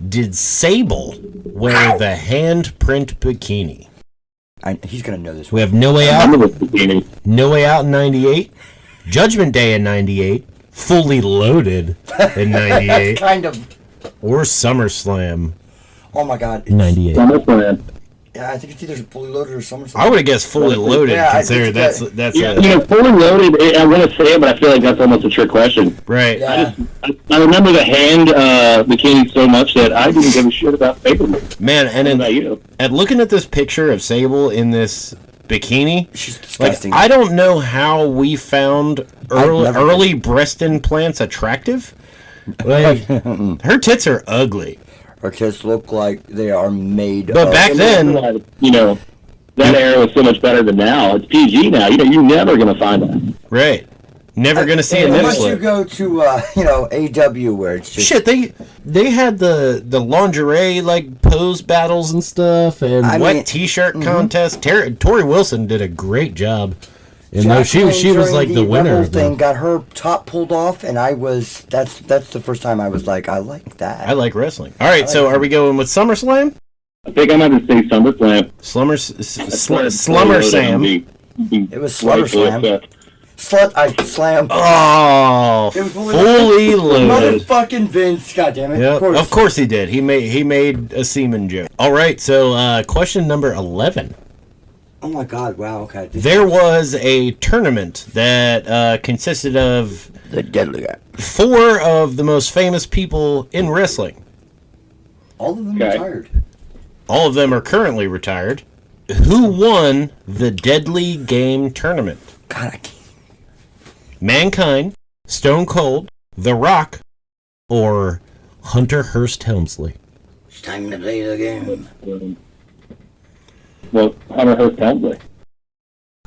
Speaker 2: did Sable wear the handprint bikini?
Speaker 1: He's gonna know this
Speaker 2: We
Speaker 1: one.
Speaker 2: have No Way
Speaker 3: I
Speaker 2: Out,
Speaker 3: remember the beginning.
Speaker 2: No Way Out in 98, Judgment Day in 98, Fully Loaded in 98,
Speaker 1: Kind of.
Speaker 2: or SummerSlam
Speaker 1: Oh my God.
Speaker 2: in 98.
Speaker 3: SummerSlam.
Speaker 1: Yeah, I think it's either Fully Loaded or SummerSlam.
Speaker 2: I would have guessed Fully Loaded,
Speaker 1: Yeah, I
Speaker 2: considering
Speaker 1: think
Speaker 2: that's
Speaker 3: Yeah,
Speaker 2: a,
Speaker 3: fully loaded. I want to say it, but I feel like that's almost a trick question.
Speaker 2: right.
Speaker 1: Yeah.
Speaker 3: I remember the hand bikini so much that I didn't give a shit about paper.
Speaker 2: Man, and
Speaker 3: What about you?
Speaker 2: at looking at this picture of Sable in this bikini,
Speaker 1: She's
Speaker 2: like
Speaker 1: disgusting.
Speaker 2: I don't know how we found
Speaker 1: never
Speaker 2: early breast implants attractive. Like her tits are ugly.
Speaker 1: Her tits look like they are made
Speaker 2: But
Speaker 1: of...
Speaker 2: back then,
Speaker 3: You know, that era was so much better than now. It's PG now. You're never going to find that.
Speaker 2: Right. Never gonna see a nip
Speaker 1: Unless
Speaker 2: slip.
Speaker 1: you go to AW where it's just
Speaker 2: Shit, they had the lingerie like pose battles and stuff, and wet T-shirt contest. Tori Wilson did a great job. And though she was like the winner of
Speaker 1: thing, got her top pulled off, and that's the first time I was like, I like that.
Speaker 2: I like wrestling. All right, so are we going with SummerSlam?
Speaker 3: I think I'm going to say SummerSlam.
Speaker 2: Slummer Sam.
Speaker 1: It was SummerSlam. Slam.
Speaker 2: Oh, fully loaded.
Speaker 1: Motherfucking Vince, goddammit.
Speaker 2: Yep, of course he did. He made a semen joke. All right, so question number 11.
Speaker 1: Oh my God! Wow. Okay.
Speaker 2: There was a tournament that consisted of
Speaker 1: the deadly guy.
Speaker 2: 4 of the most famous people in wrestling.
Speaker 1: All of them retired.
Speaker 2: All of them are currently retired. Who won the Deadly Game tournament?
Speaker 1: God, I can't.
Speaker 2: Mankind, Stone Cold, The Rock, or Hunter Hearst Helmsley?
Speaker 1: It's time to play the game.
Speaker 3: Well, Hunter Hearst Helmsley.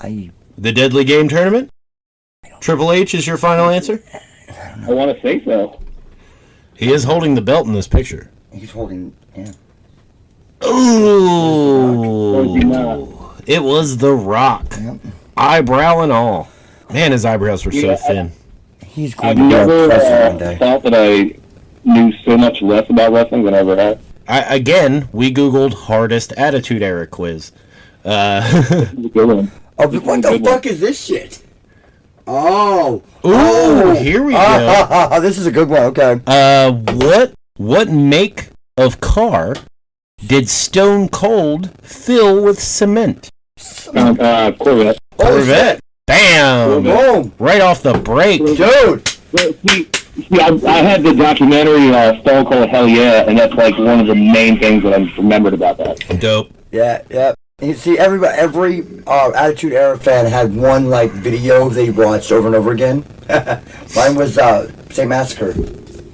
Speaker 2: The Deadly Game tournament? Triple H is your final answer?
Speaker 3: I want to say so.
Speaker 2: He is holding the belt in this picture.
Speaker 1: He's holding, yeah.
Speaker 2: Ooh. It was The Rock.
Speaker 1: Yep.
Speaker 2: Eyebrow and all. Man, his eyebrows were so thin.
Speaker 1: He's going
Speaker 3: I've
Speaker 1: to be
Speaker 3: never
Speaker 1: our president one day.
Speaker 3: thought that I knew so much less about wrestling than I ever had.
Speaker 2: Again, we Googled hardest Attitude Era quiz.
Speaker 3: This is a good one.
Speaker 1: Oh, what the fuck is this shit? Oh.
Speaker 2: Ooh, here we go.
Speaker 1: This is a good one, okay.
Speaker 2: What make of car did Stone Cold fill with cement?
Speaker 3: Corvette.
Speaker 2: Corvette. Bam!
Speaker 1: Boom!
Speaker 2: Right off the break.
Speaker 1: Dude!
Speaker 3: See, I had the documentary Stone Cold Hell Yeah, and that's like one of the main things that I remembered about that.
Speaker 2: Dope.
Speaker 1: Yeah. You see, every Attitude Era fan had one like video they watched over and over again. Mine was St. Massacre.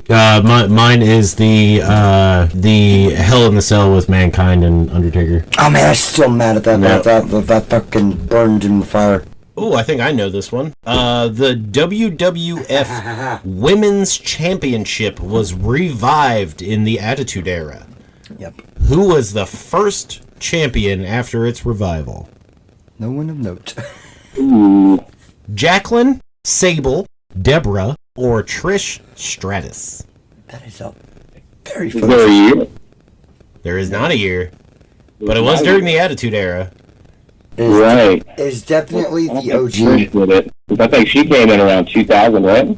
Speaker 2: Mine is the Hell in the Cell with Mankind and Undertaker.
Speaker 1: Oh man, I'm still mad at that. Yep. That fucking burned in the fire.
Speaker 2: Oh, I think I know this one. The WWF Women's Championship was revived in the Attitude Era.
Speaker 1: Yep.
Speaker 2: Who was the first champion after its revival?
Speaker 1: No one of note.
Speaker 3: Ooh.
Speaker 2: Jacqueline, Sable, Deborah, or Trish Stratus?
Speaker 1: That is a very
Speaker 3: Is there a year?
Speaker 2: There is not a year, but it was during the Attitude Era.
Speaker 3: Right.
Speaker 1: Is definitely the
Speaker 3: Trish
Speaker 1: OG.
Speaker 3: with it. I think she came in around 2000, right?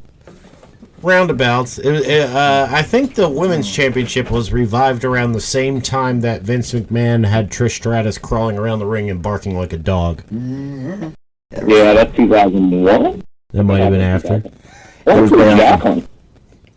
Speaker 2: Roundabouts. I think the Women's Championship was revived around the same time that Vince McMahon had Trish Stratus crawling around the ring and barking like a dog.
Speaker 1: Mm-hmm.
Speaker 3: Yeah, that's 2001.
Speaker 2: That might have been after.
Speaker 3: What was Jacqueline?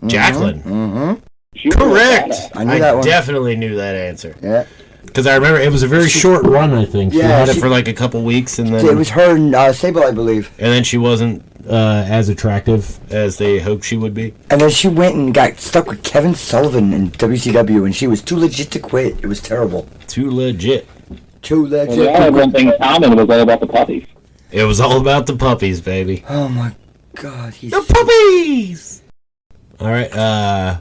Speaker 2: Jacqueline.
Speaker 1: Mm-hmm.
Speaker 2: Correct.
Speaker 1: I knew that one.
Speaker 2: Definitely knew that answer.
Speaker 1: Yeah.
Speaker 2: Because I remember it was a very short run, I think. She
Speaker 1: Yeah,
Speaker 2: had it for like a couple weeks, and then
Speaker 1: It was her and Sable, I believe.
Speaker 2: and then she wasn't as attractive as they hoped she would be.
Speaker 1: And then she went and got stuck with Kevin Sullivan in WCW, and she was too legit to quit. It was terrible.
Speaker 2: Too legit.
Speaker 1: Too
Speaker 3: Well,
Speaker 1: legit.
Speaker 3: they all had one thing in common. It was all about the puppies.
Speaker 2: It was all about the puppies, baby.
Speaker 1: Oh my God, he's
Speaker 2: The puppies! All right,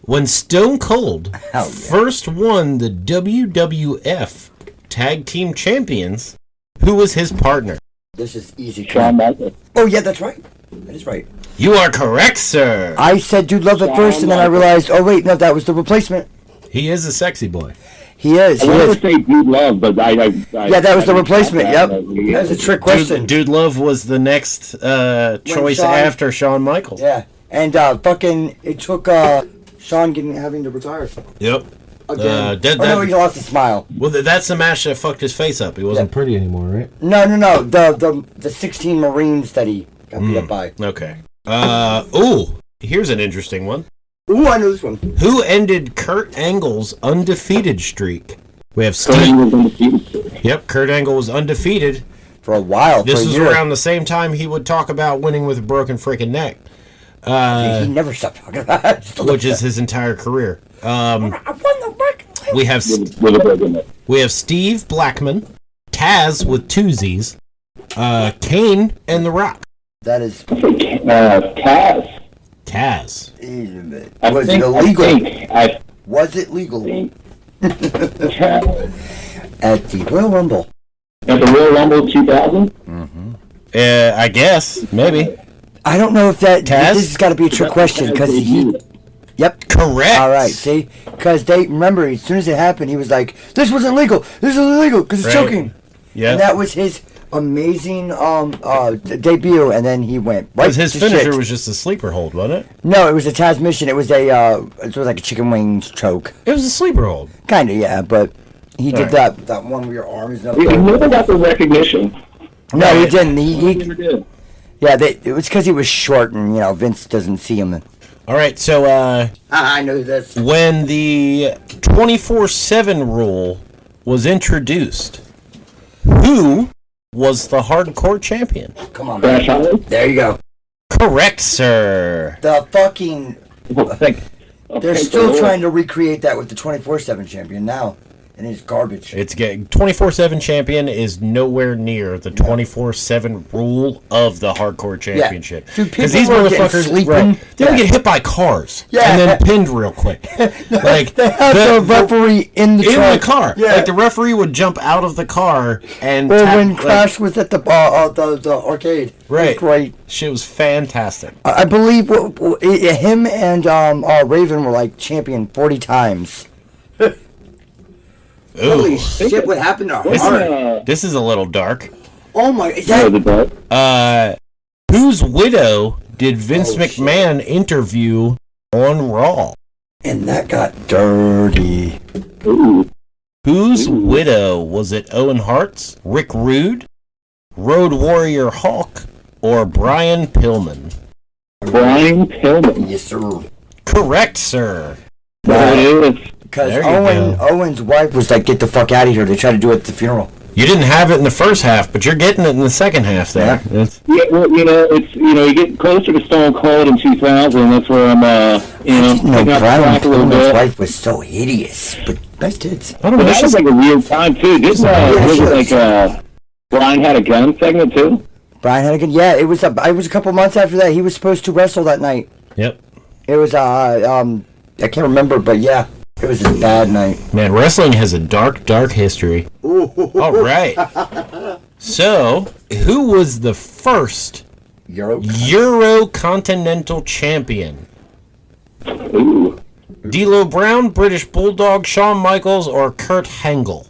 Speaker 2: when Stone Cold first won the WWF Tag Team Champions, who was his partner?
Speaker 1: This is easy.
Speaker 3: Shawn Michaels.
Speaker 1: Oh yeah, that's right. That is right.
Speaker 2: You are correct, sir.
Speaker 1: I said Dude Love at first, and then I realized, oh wait, no, that was the replacement.
Speaker 2: He is a sexy boy.
Speaker 1: He is.
Speaker 3: I
Speaker 1: He
Speaker 3: wanted
Speaker 1: is.
Speaker 3: to say Dude Love, but
Speaker 1: Yeah, that was the replacement. Yep. That was a trick question.
Speaker 2: Dude Love was the next choice
Speaker 1: Shawn-
Speaker 2: after Shawn Michaels.
Speaker 1: Yeah, and fucking it took Shawn having to retire
Speaker 2: Yep.
Speaker 1: again.
Speaker 2: That-
Speaker 1: Oh no, he lost his smile.
Speaker 2: Well, that's the match that fucked his face up. He wasn't pretty anymore, right?
Speaker 1: No. The 16 Marines that he got beat up by.
Speaker 2: Okay. Ooh, here's an interesting one.
Speaker 1: Ooh, I know this one.
Speaker 2: Who ended Kurt Angle's undefeated streak? We have
Speaker 3: Tony
Speaker 2: Steve.
Speaker 3: was undefeated.
Speaker 2: Yep, Kurt Angle was undefeated.
Speaker 1: For a while,
Speaker 2: This
Speaker 1: for a
Speaker 2: was
Speaker 1: year.
Speaker 2: around the same time he would talk about winning with a broken freaking neck,
Speaker 1: He never stopped talking about it.
Speaker 2: which is his entire career.
Speaker 1: I won the record.
Speaker 2: We have
Speaker 3: With a broken neck.
Speaker 2: we have Steve Blackman, Kaz with two Z's, Kane, and The Rock.
Speaker 1: That is.
Speaker 3: Kaz.
Speaker 2: Kaz.
Speaker 1: Was it illegal? Was it legal? At the Royal Rumble.
Speaker 3: At the Royal Rumble 2000?
Speaker 2: I guess. Maybe.
Speaker 1: I don't know if that.
Speaker 2: Kaz?
Speaker 1: This has got to be a trick question because he. Yep.
Speaker 2: Correct.
Speaker 1: All right. See, because they remember as soon as it happened, he was like, "This wasn't legal. This is illegal because it's choking."
Speaker 2: Yeah.
Speaker 1: And that was his amazing debut, and then he went right.
Speaker 2: Because his
Speaker 1: to
Speaker 2: finisher
Speaker 1: shit.
Speaker 2: was just a sleeper hold, wasn't it?
Speaker 1: No, it was a Taz mission. It was it was like a chicken wings choke.
Speaker 2: It was a sleeper hold.
Speaker 1: Kind of, yeah, but he did
Speaker 2: right.
Speaker 1: that one where your arm is up.
Speaker 3: He never got the recognition.
Speaker 1: No, he didn't.
Speaker 3: He never did.
Speaker 1: Yeah, it was because he was short, and Vince doesn't see him.
Speaker 2: All right, so
Speaker 1: I know this.
Speaker 2: when the 24/7 rule was introduced, who was the hardcore champion?
Speaker 1: Come on,
Speaker 3: Crash
Speaker 1: man.
Speaker 3: Holly?
Speaker 1: There you go.
Speaker 2: Correct, sir.
Speaker 1: The fucking.
Speaker 3: I'll
Speaker 1: They're
Speaker 3: take
Speaker 1: still
Speaker 3: the
Speaker 1: trying to recreate that with the 24/7 champion now, and it's garbage.
Speaker 2: It's getting 24/7 champion is nowhere near the 24/7 rule of the hardcore championship.
Speaker 1: Dude,
Speaker 2: Because
Speaker 1: people
Speaker 2: these
Speaker 1: were getting
Speaker 2: motherfuckers,
Speaker 1: sleeping.
Speaker 2: they would get hit by cars
Speaker 1: Yeah.
Speaker 2: and then pinned real quick. Like
Speaker 1: They had the referee in the
Speaker 2: in
Speaker 1: truck.
Speaker 2: the car.
Speaker 1: Yeah.
Speaker 2: Like the referee would jump out of the car and
Speaker 1: Or
Speaker 2: tap,
Speaker 1: when
Speaker 2: like,
Speaker 1: Crash was at the arcade.
Speaker 2: Right.
Speaker 1: It was great.
Speaker 2: shit was fantastic.
Speaker 1: I believe him and Raven were like champion 40 times. Holy
Speaker 2: Ooh.
Speaker 1: shit! What happened to
Speaker 2: This,
Speaker 1: her?
Speaker 2: this is a little dark.
Speaker 1: Oh my! Is
Speaker 3: Yeah, the
Speaker 1: that,
Speaker 3: dark.
Speaker 2: Whose widow did Vince
Speaker 1: Oh,
Speaker 2: McMahon interview on Raw?
Speaker 1: and that got dirty.
Speaker 3: Ooh.
Speaker 2: Whose widow was it? Owen Hart's, Rick Rude, Road Warrior Hawk, or Brian Pillman?
Speaker 3: Brian Pillman.
Speaker 1: Yes, sir.
Speaker 2: Correct, sir.
Speaker 3: There it is.
Speaker 1: Because
Speaker 2: There you go.
Speaker 1: Owen's wife was like, "Get the fuck out of here." They tried to do it at the funeral.
Speaker 2: You didn't have it in the first half, but you're getting it in the second half there. It's-
Speaker 3: Yeah, well, you get closer to Stone Cold in 2000. That's where I'm,
Speaker 1: No,
Speaker 3: picking up the
Speaker 1: Brian
Speaker 3: slack a little
Speaker 1: Pillman's
Speaker 3: bit.
Speaker 1: wife was so hideous, but nice tits.
Speaker 2: I don't
Speaker 3: But
Speaker 2: know.
Speaker 3: that was like a weird time too. Didn't was it like Brian had a gun segment too?
Speaker 1: Brian Hennigan, yeah, it was a couple months after that. He was supposed to wrestle that night.
Speaker 2: Yep.
Speaker 1: It was I can't remember, but yeah, it was a bad night.
Speaker 2: Man, wrestling has a dark, dark history. All right. So, who was the first
Speaker 1: Euro.
Speaker 2: Continental champion?
Speaker 3: Ooh.
Speaker 2: D'Lo Brown, British Bulldog, Shawn Michaels, or Kurt Angle?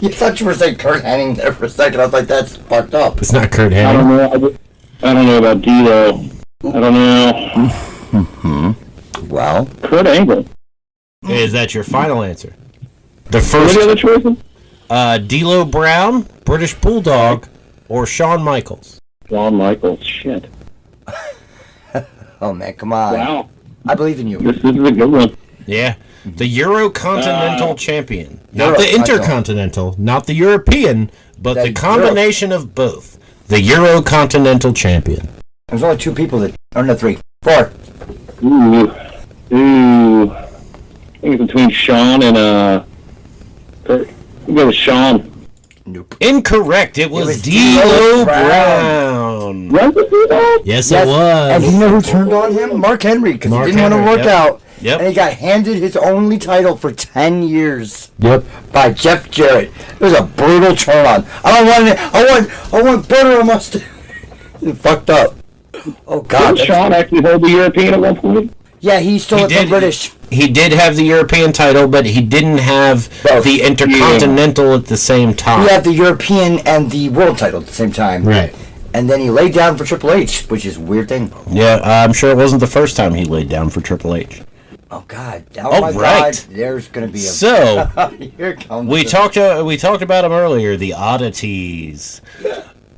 Speaker 1: You thought you were saying Kurt Hennig there for a second. I was like, that's fucked up.
Speaker 2: It's not Kurt
Speaker 3: I
Speaker 2: Angle.
Speaker 3: don't know. I don't know about Diva. I don't know.
Speaker 1: Well,
Speaker 3: Kurt Angle.
Speaker 2: Is that your final answer? The
Speaker 3: What are
Speaker 2: first,
Speaker 3: the other choices?
Speaker 2: D'Lo Brown, British Bulldog, or Shawn Michaels?
Speaker 3: Shawn Michaels. Shit.
Speaker 1: oh man, come on.
Speaker 3: Wow.
Speaker 1: I believe in you.
Speaker 3: This is a good one.
Speaker 2: Yeah. The Euro Continental champion. Not
Speaker 1: Euro-
Speaker 2: the Intercontinental, not the European, but the
Speaker 1: The
Speaker 2: combination of both. The Euro Continental champion.
Speaker 1: There's only two people that. Oh no, three, four.
Speaker 3: Ooh. I think it's between Shawn and Kurt. We go with Shawn.
Speaker 1: Nope.
Speaker 2: Incorrect. It was
Speaker 1: D'Lo
Speaker 2: D'Lo
Speaker 1: Brown.
Speaker 2: Brown.
Speaker 3: Was it Diva?
Speaker 2: Yes,
Speaker 1: Yes,
Speaker 2: it
Speaker 1: and you
Speaker 2: was.
Speaker 1: know who turned on him? Mark Henry, because he
Speaker 2: Mark
Speaker 1: didn't want to
Speaker 2: Henry,
Speaker 1: work
Speaker 2: yep.
Speaker 1: out.
Speaker 2: Yep.
Speaker 1: And he got handed his only title for 10 years.
Speaker 2: Yep.
Speaker 1: By Jeff Jarrett. It was a brutal turn on. I want butter on my steak. Fucked up. Oh God.
Speaker 3: Did Shawn actually hold the European at one point?
Speaker 1: Yeah, he stole it from British.
Speaker 2: He did have the European title, but he didn't have
Speaker 1: Both.
Speaker 2: the Intercontinental at the same time.
Speaker 1: He had the European and the world title at the same time.
Speaker 2: Right.
Speaker 1: And then he laid down for Triple H, which is a weird thing.
Speaker 2: Yeah, I'm sure it wasn't the first time he laid down for Triple H.
Speaker 1: Oh God.
Speaker 2: All
Speaker 1: my
Speaker 2: right.
Speaker 1: God. There's gonna be a.
Speaker 2: So,
Speaker 1: Here it comes.
Speaker 2: we talked about them earlier, the oddities.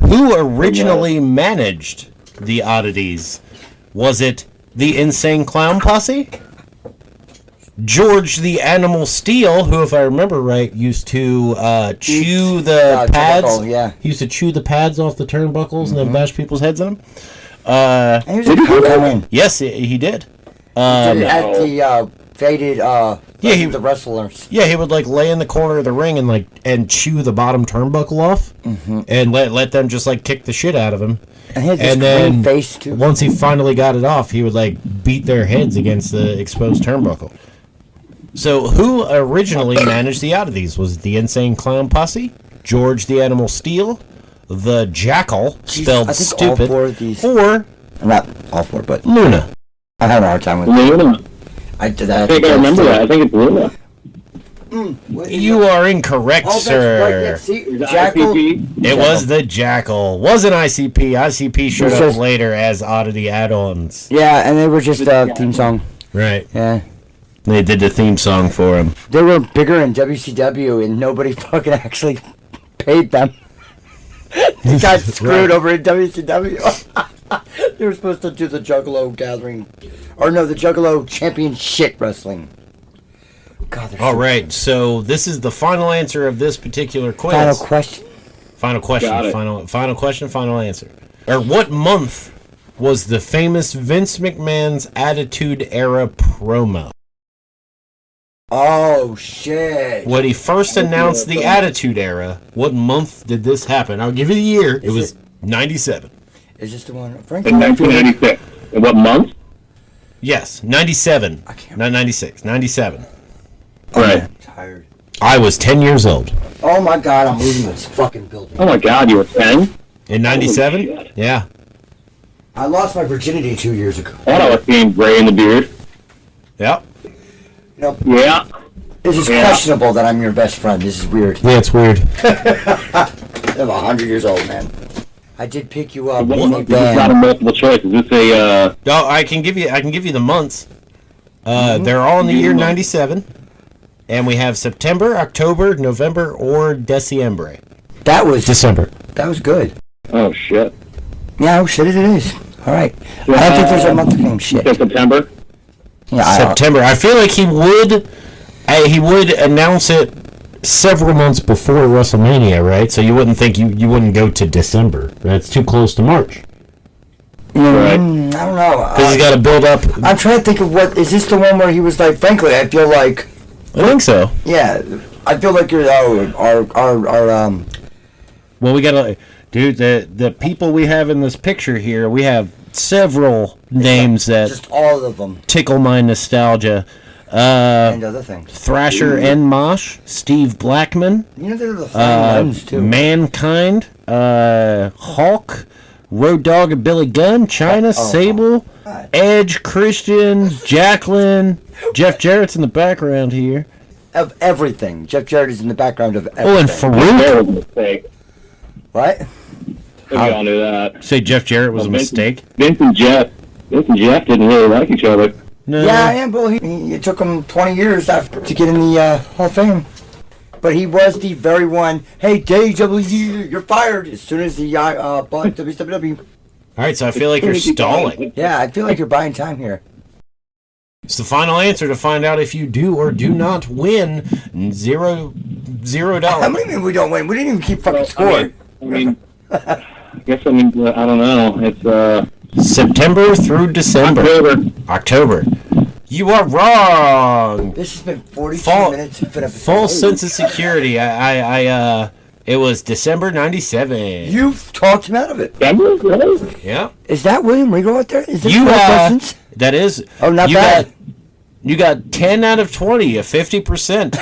Speaker 2: Who originally managed the oddities? Was it the Insane Clown Posse? George the Animal Steel, who, if I remember right, used to chew the pads.
Speaker 1: tobacco, yeah.
Speaker 2: He used to chew the pads off the turnbuckles and then bash people's heads in them.
Speaker 1: And he was a come in.
Speaker 2: Yes, he did.
Speaker 1: Did it at faded the wrestlers.
Speaker 2: Yeah, he would like lay in the corner of the ring and chew the bottom turnbuckle off, and let them just like kick the shit out of him.
Speaker 1: And he had this
Speaker 2: then
Speaker 1: green face too.
Speaker 2: Once he finally got it off, he would like beat their heads against the exposed turnbuckle. So who originally managed the oddities? Was it the Insane Clown Posse, George the Animal Steel, the Jackal, spelled
Speaker 1: I think
Speaker 2: stupid,
Speaker 1: all 4 of these.
Speaker 2: or
Speaker 1: Not all 4, but
Speaker 2: Luna?
Speaker 1: I'm having a hard time with
Speaker 3: Luna.
Speaker 1: I did that.
Speaker 3: I think I remember that. I think it's Luna.
Speaker 2: You are incorrect,
Speaker 1: Oh,
Speaker 2: sir.
Speaker 1: that's right. Yeah, see,
Speaker 3: Is it
Speaker 1: Jackal.
Speaker 3: ICP?
Speaker 2: It was the Jackal. Wasn't ICP. ICP showed up later as oddity add-ons.
Speaker 1: Yeah, and they were just a theme song.
Speaker 2: Right.
Speaker 1: Yeah.
Speaker 2: They did the theme song for him.
Speaker 1: They were bigger in WCW, and nobody fucking actually paid them. They got screwed over in WCW. They were supposed to do the Juggalo gathering, or no, the Juggalo championship wrestling. God,
Speaker 2: All right, so this is the final answer of this particular quiz.
Speaker 1: Final question.
Speaker 2: Final question.
Speaker 3: Got it.
Speaker 2: Final question. Final answer. Or what month was the famous Vince McMahon's Attitude Era promo?
Speaker 1: Oh shit!
Speaker 2: When he first announced the Attitude Era, what month did this happen? I'll give you the year. It was 97.
Speaker 1: Is this the one? Frank?
Speaker 3: In 1996. In what month?
Speaker 2: Yes, 97.
Speaker 1: I can't
Speaker 2: Not 96. 97.
Speaker 3: Right.
Speaker 1: I'm tired.
Speaker 2: I was 10 years old.
Speaker 1: Oh my god, I'm leaving this fucking building.
Speaker 3: Oh my God, you were 10?
Speaker 2: In 97?
Speaker 3: shit.
Speaker 2: Yeah.
Speaker 1: I lost my virginity 2 years ago.
Speaker 3: I thought I was seeing gray in the beard.
Speaker 2: Yep.
Speaker 1: No,
Speaker 3: Yeah.
Speaker 1: this is
Speaker 3: Yeah.
Speaker 1: questionable that I'm your best friend. This is weird.
Speaker 2: Yeah, it's weird.
Speaker 1: I'm 100 years old, man. I did pick you up
Speaker 3: What
Speaker 1: in a
Speaker 3: month? This is not a
Speaker 1: van.
Speaker 3: multiple choice. Is this a,
Speaker 2: No, I can give you the months. They're all in the year 97. And we have September, October, November, or December.
Speaker 1: That was
Speaker 2: December.
Speaker 1: good.
Speaker 3: oh shit.
Speaker 1: Yeah, oh shit, it is. All right. I don't think there's a month name
Speaker 3: You
Speaker 1: shit.
Speaker 3: said September?
Speaker 1: Yeah, I don't.
Speaker 2: September. I feel like he would announce it several months before WrestleMania, right? So you wouldn't think you wouldn't go to December. That's too close to March.
Speaker 3: Right.
Speaker 1: I don't know.
Speaker 2: Because he's got to build up.
Speaker 1: I'm trying to think of what is this the one where he was like, frankly, I feel like,
Speaker 2: I think so.
Speaker 1: yeah, I feel like you're our
Speaker 2: Well, we got to, dude. The people we have in this picture here, we have several names that
Speaker 1: just all of them
Speaker 2: tickle my nostalgia.
Speaker 1: and other things.
Speaker 2: Thrasher and Mosh, Steve Blackman,
Speaker 1: You know, they're the fun ones too.
Speaker 2: Mankind, Hulk, Road Dogg and Billy Gunn, China, Sable,
Speaker 1: God.
Speaker 2: Edge, Christian, Jacqueline, Jeff Jarrett's in the background here.
Speaker 1: Of everything. Jeff Jarrett is in the background of everything.
Speaker 2: Oh, and Farouk.
Speaker 3: That was a mistake.
Speaker 1: What?
Speaker 3: We all knew that.
Speaker 2: Say Jeff Jarrett was a mistake.
Speaker 3: Vince and Jeff didn't really like each other.
Speaker 2: No.
Speaker 1: Yeah, yeah, well, it took him 20 years after to get in the Hall of Fame. But he was the very one, hey, WWE, you're fired, as soon as he bought WCW.
Speaker 2: All right, so I feel like you're stalling.
Speaker 1: Yeah, I feel like you're buying time here.
Speaker 2: It's the final answer to find out if you do or do not win $0.
Speaker 1: How many mean we don't win? We didn't even keep fucking score.
Speaker 3: I don't know. It's
Speaker 2: September through December. October. You are wrong.
Speaker 1: This has been 42
Speaker 2: Fal-
Speaker 1: minutes. Of an
Speaker 2: False sense of security. It was December 97.
Speaker 1: You've talked him out of it.
Speaker 3: Denver, really?
Speaker 2: Yeah.
Speaker 1: Is that William Regal out there? Is this
Speaker 2: You
Speaker 1: correct questions?
Speaker 2: that is.
Speaker 1: Oh, not
Speaker 2: you
Speaker 1: bad.
Speaker 2: You got 10 out of 20, a 50%.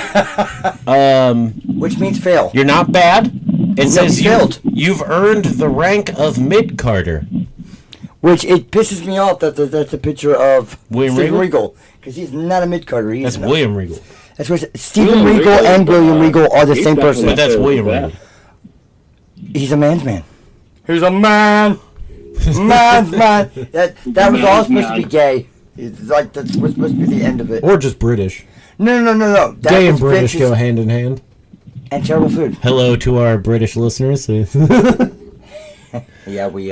Speaker 1: Which means fail.
Speaker 2: You're not bad. It says
Speaker 1: you failed.
Speaker 2: you've earned the rank of mid-carder.
Speaker 1: Which it pisses me off that that's a picture of
Speaker 2: William
Speaker 1: Stephen
Speaker 2: Regal?
Speaker 1: Regal. Because he's not a mid-carder.
Speaker 2: That's William Regal.
Speaker 1: That's what Stephen Regal and William Regal are the
Speaker 3: He's
Speaker 1: same
Speaker 3: definitely
Speaker 1: person.
Speaker 2: But that's
Speaker 3: not
Speaker 2: William
Speaker 3: bad.
Speaker 2: Regal.
Speaker 1: He's a man's man. He's a man. Man's man. That was all supposed to be gay. It's like that was supposed to be the end of it.
Speaker 2: Or just British.
Speaker 1: No. That
Speaker 2: Gay and
Speaker 1: was
Speaker 2: British
Speaker 1: bitches
Speaker 2: go hand in hand.
Speaker 1: and terrible food.
Speaker 2: Hello to our British listeners.
Speaker 1: Yeah, we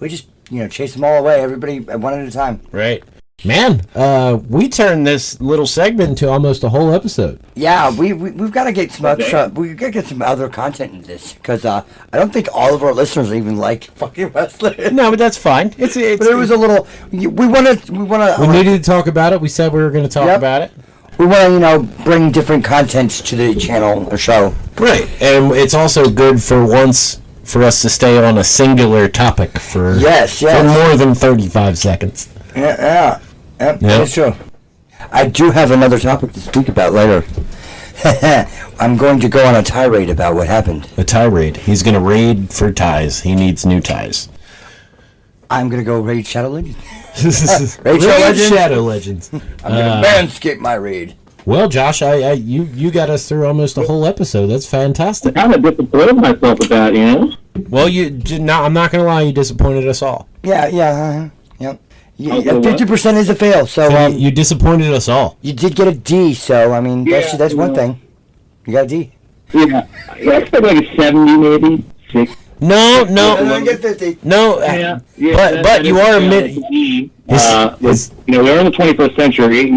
Speaker 1: just chase them all away. Everybody one at a time.
Speaker 2: Right. Man, we turned this little segment into almost a whole episode.
Speaker 1: Yeah, we've got to get some extra. We got to get some other content in this because I don't think all of our listeners even like fucking wrestling.
Speaker 2: No, but that's fine. It's
Speaker 1: But it was a little. We want to.
Speaker 2: We needed to talk about it. We said we were going to talk about it.
Speaker 1: We want to, bring different contents to the channel or show.
Speaker 2: Right, and it's also good for once for us to stay on a singular topic for for more than 35 seconds.
Speaker 1: Yeah. That's true. I do have another topic to speak about later. I'm going to go on a tirade about what happened.
Speaker 2: A tirade. He's going to raid for ties. He needs new ties.
Speaker 1: I'm going to go raid Shadow Legends.
Speaker 2: Raid Shadow Legends.
Speaker 1: I'm going to manscape my raid.
Speaker 2: Well, Josh, you got us through almost a whole episode. That's fantastic.
Speaker 3: I kind of disappointed myself with that,
Speaker 2: Well, I'm not going to lie. You disappointed us all.
Speaker 1: Yep. 50% is a fail, so
Speaker 2: you disappointed us all.
Speaker 1: You did get a D, so I mean that's one thing. You got a D.
Speaker 3: Yeah, I expect like a 70, maybe 6.
Speaker 2: No.
Speaker 1: Get 50.
Speaker 2: No, but you are a mid.
Speaker 3: We're in the 21st century.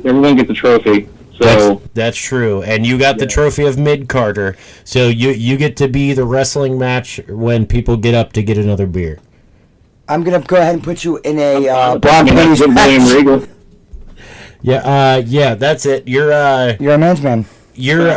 Speaker 3: Everyone gets a trophy. So
Speaker 2: that's true, and you got the trophy of mid Carter. So you get to be the wrestling match when people get up to get another beer.
Speaker 1: I'm gonna go ahead and put you in a blonde pennies match.
Speaker 2: Yeah, that's it. You're a
Speaker 1: man's man.
Speaker 2: You're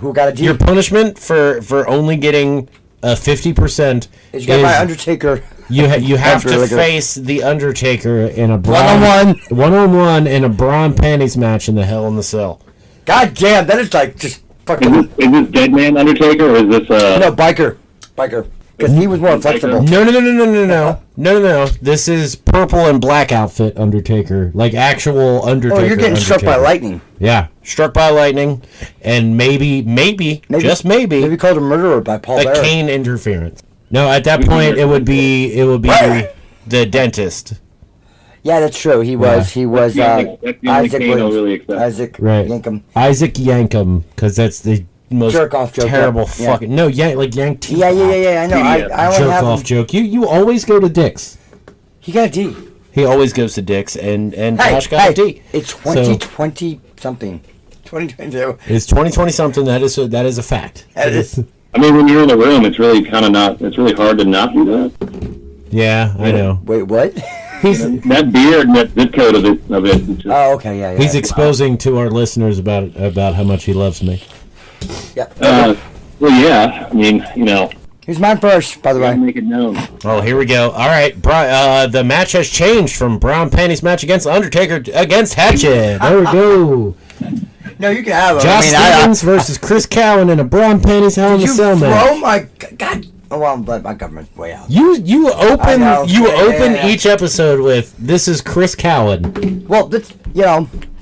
Speaker 1: who got a D.
Speaker 2: Your punishment for only getting 50%
Speaker 1: is my Undertaker.
Speaker 2: You have to face the Undertaker in a
Speaker 1: one-on-one
Speaker 2: in a brawn panties match in the Hell in the Cell.
Speaker 1: God damn, that is like just fucking.
Speaker 3: Is this Dead Man Undertaker or is this
Speaker 1: No, biker. Because he was more flexible.
Speaker 2: No. This is purple and black outfit Undertaker. Like actual Undertaker.
Speaker 1: Oh, you're getting struck by lightning.
Speaker 2: Yeah, struck by lightning. And maybe, just maybe.
Speaker 1: Maybe called a murderer by Paul Bearer.
Speaker 2: A cane interference. No, at that point it would be the dentist.
Speaker 1: Yeah, that's true. He was Isaac Yankum.
Speaker 2: Isaac Yankum, because that's the most
Speaker 1: jerk-off joke.
Speaker 2: Terrible fucking yank teeth.
Speaker 1: Yeah. I know. I only have
Speaker 2: jerk-off joke. You always go to Dick's.
Speaker 1: He got a D.
Speaker 2: He always goes to Dick's, and Josh got a D.
Speaker 1: It's 2020 something. 2022.
Speaker 2: It's 2020 something. That is a fact.
Speaker 1: That is.
Speaker 3: I mean, when you're in the room, it's really it's really hard to not do that.
Speaker 2: Yeah, I know.
Speaker 1: Wait, what?
Speaker 3: That beard and that zip code of it.
Speaker 1: Oh, okay, yeah.
Speaker 2: He's exposing to our listeners about how much he loves me.
Speaker 1: Yeah.
Speaker 3: Well, yeah. I mean,
Speaker 1: Here's mine first, by the way.
Speaker 3: Make it known.
Speaker 2: Oh, here we go. All right, the match has changed from Brown Panties match against The Undertaker against Hatchet. There we go.
Speaker 1: No, you can have it.
Speaker 2: Josh Stevens versus Chris Cowan in a Brown Panties Hell in the Cell match.
Speaker 1: Oh my God. Oh, well, my government's way out.
Speaker 2: You open each episode with, "This is Chris Cowan."
Speaker 1: Well, that's,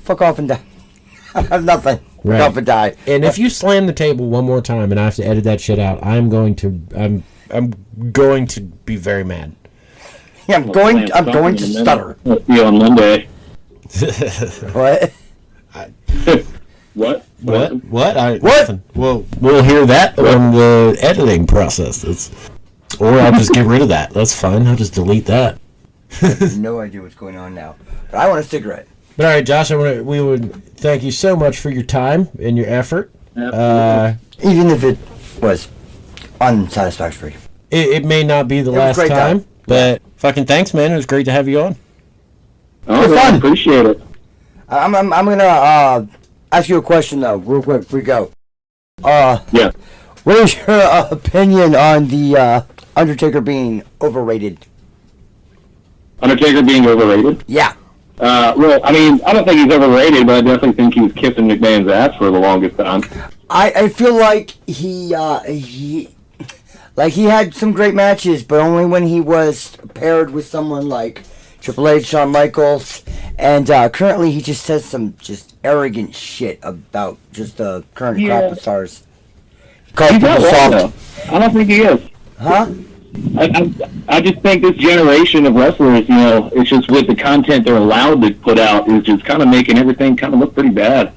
Speaker 1: fuck off and die. I have nothing.
Speaker 2: Right.
Speaker 1: Fuck off and die.
Speaker 2: And if you slam the table one more time and I have to edit that shit out, I'm going to be very mad.
Speaker 1: Yeah, I'm going to stutter.
Speaker 3: I'll see you on Monday.
Speaker 1: What?
Speaker 3: What?
Speaker 2: What? Nothing. We'll hear that on the editing process. Or I'll just get rid of that. That's fine. I'll just delete that.
Speaker 1: I have no idea what's going on now. But I want a cigarette.
Speaker 2: But all right, Josh, we would thank you so much for your time and your effort.
Speaker 1: Even if it was unsatisfactory.
Speaker 2: It may not be the last time, but fucking thanks, man. It was great to have you on.
Speaker 3: Oh, fun. Appreciate it.
Speaker 1: I'm gonna ask you a question though, real quick before we go.
Speaker 3: Yeah.
Speaker 1: What is your opinion on the Undertaker being overrated?
Speaker 3: Undertaker being overrated?
Speaker 1: Yeah.
Speaker 3: Well, I mean, I don't think he's overrated, but I definitely think he was kissing McMahon's ass for the longest time.
Speaker 1: I feel like he had some great matches, but only when he was paired with someone like Triple H, Shawn Michaels, and currently he just says some just arrogant shit about just the current crop of stars.
Speaker 3: He's not wrong, though. I don't think he is.
Speaker 1: Huh?
Speaker 3: I just think this generation of wrestlers, it's just with the content they're allowed to put out is just kind of making everything kind of look pretty bad.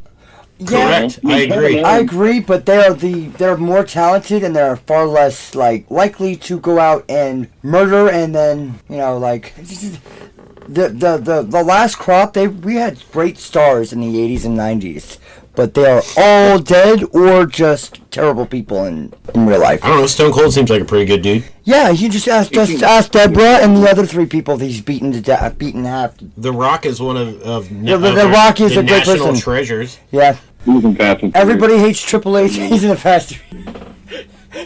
Speaker 1: Yeah,
Speaker 2: correct. I agree.
Speaker 1: I agree, but they're more talented and they're far less likely to go out and murder and then the last crop, we had great stars in the 80s and 90s, but they are all dead or just terrible people in real life.
Speaker 2: I don't know. Stone Cold seems like a pretty good dude.
Speaker 1: Yeah, you just ask Deborah and the other 3 people that he's beaten in half.
Speaker 2: The Rock is one of
Speaker 1: the Rock is a great
Speaker 2: national
Speaker 1: person.
Speaker 2: treasures.
Speaker 1: Yeah.
Speaker 3: He's in Fast and Furious.
Speaker 1: Everybody hates Triple H. He's in a Fast.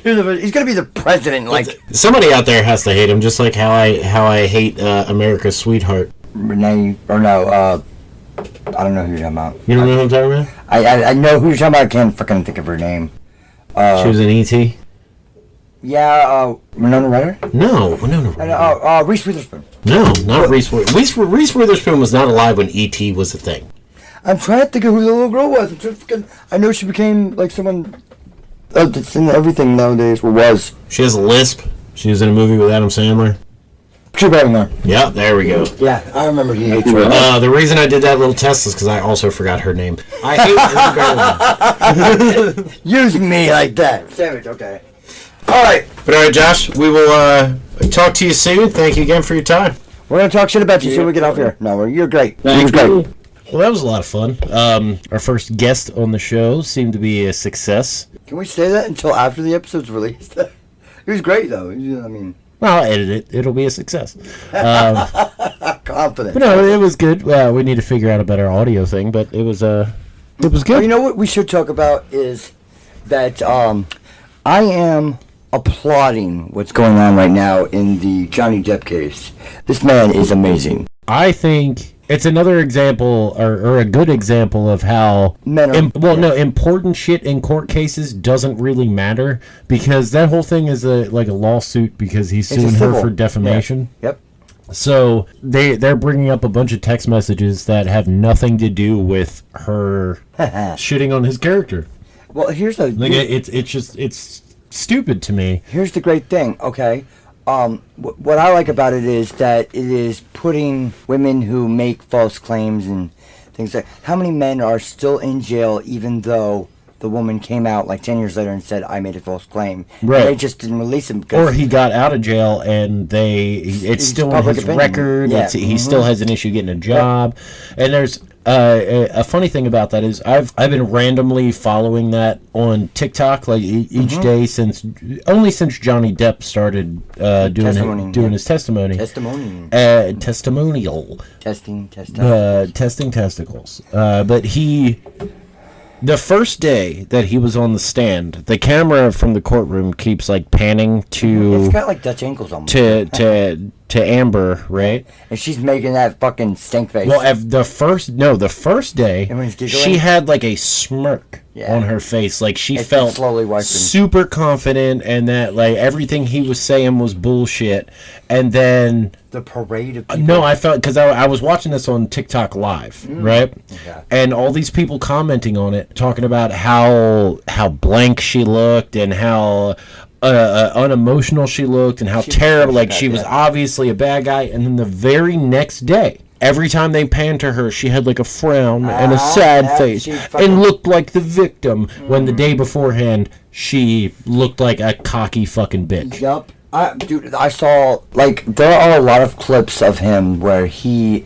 Speaker 1: He's gonna be the president. Like
Speaker 2: Somebody out there has to hate him, just like how I hate America's Sweetheart.
Speaker 1: Renee, or no, I don't know who you're talking about.
Speaker 2: You don't know who I'm talking about?
Speaker 1: I know who you're talking about. I can't fucking think of her name.
Speaker 2: She was in E.T.
Speaker 1: Yeah, Winona Ryder?
Speaker 2: No, Ryder.
Speaker 1: Reese Witherspoon.
Speaker 2: No, not Reese Witherspoon. Reese Witherspoon was not alive when E.T. was a thing.
Speaker 1: I'm trying to think of who the little girl was. I know she became like someone that's in everything nowadays. Or was.
Speaker 2: She has a lisp. She was in a movie with Adam Sandler.
Speaker 1: Drew Barrymore.
Speaker 2: Yeah, there we go.
Speaker 1: Yeah, I remember he hates her.
Speaker 2: The reason I did that little test is because I also forgot her name. I hate Drew Barrymore.
Speaker 1: Using me like that. Savage, okay. Alright.
Speaker 2: But alright, Josh, we will talk to you soon. Thank you again for your time.
Speaker 1: We're going to talk shit about you so we get off here. No, you're great.
Speaker 3: Thank
Speaker 1: You're great.
Speaker 2: Well, that was a lot of fun. Our first guest on the show seemed to be a success.
Speaker 1: Can we say that until after the episode's released? He was great, though. I mean...
Speaker 2: Well, I'll edit it. It'll be a success.
Speaker 1: Confident.
Speaker 2: But no, it was good. We need to figure out a better audio thing, but it was good.
Speaker 1: You know what we should talk about is that I am applauding what's going on right now in the Johnny Depp case. This man is amazing.
Speaker 2: I think it's another example, or a good example of how important shit in court cases doesn't really matter, because that whole thing is like a lawsuit because he's suing her for defamation.
Speaker 1: Yeah. Yep.
Speaker 2: So they're bringing up a bunch of text messages that have nothing to do with her shitting on his character.
Speaker 1: Well, here's the
Speaker 2: it's stupid to me.
Speaker 1: Here's the great thing, okay? What I like about it is that it is putting women who make false claims and things like... How many men are still in jail even though the woman came out like 10 years later and said, I made a false claim?
Speaker 2: Right.
Speaker 1: And they just didn't release him. Because
Speaker 2: or he got out of jail and it's still in his record.
Speaker 1: Yeah.
Speaker 2: He still has an issue getting a job. Yeah. And there's... a funny thing about that is I've been randomly following that on TikTok like each day since Johnny Depp started doing his testimonial. Testing testicles. But the first day that he was on the stand, the camera from the courtroom keeps like panning to...
Speaker 1: It's got like Dutch ankles almost.
Speaker 2: To Amber, right?
Speaker 1: And she's making that fucking stink face.
Speaker 2: Well, the first day, she had like a smirk on her face. Like she felt super confident and that like everything he was saying was bullshit. And then...
Speaker 1: The parade of people.
Speaker 2: No, I felt... Because I was watching this on TikTok Live, right? Okay. And all these people commenting on it, talking about how blank she looked and how... unemotional she looked and how terrible, like she was obviously a bad guy. And then the very next day, every time they panned to her, she had like a frown and a sad face and looked like the victim, when the day beforehand she looked like a cocky fucking bitch.
Speaker 1: Yup. Dude, I saw, like, there are a lot of clips of him where he...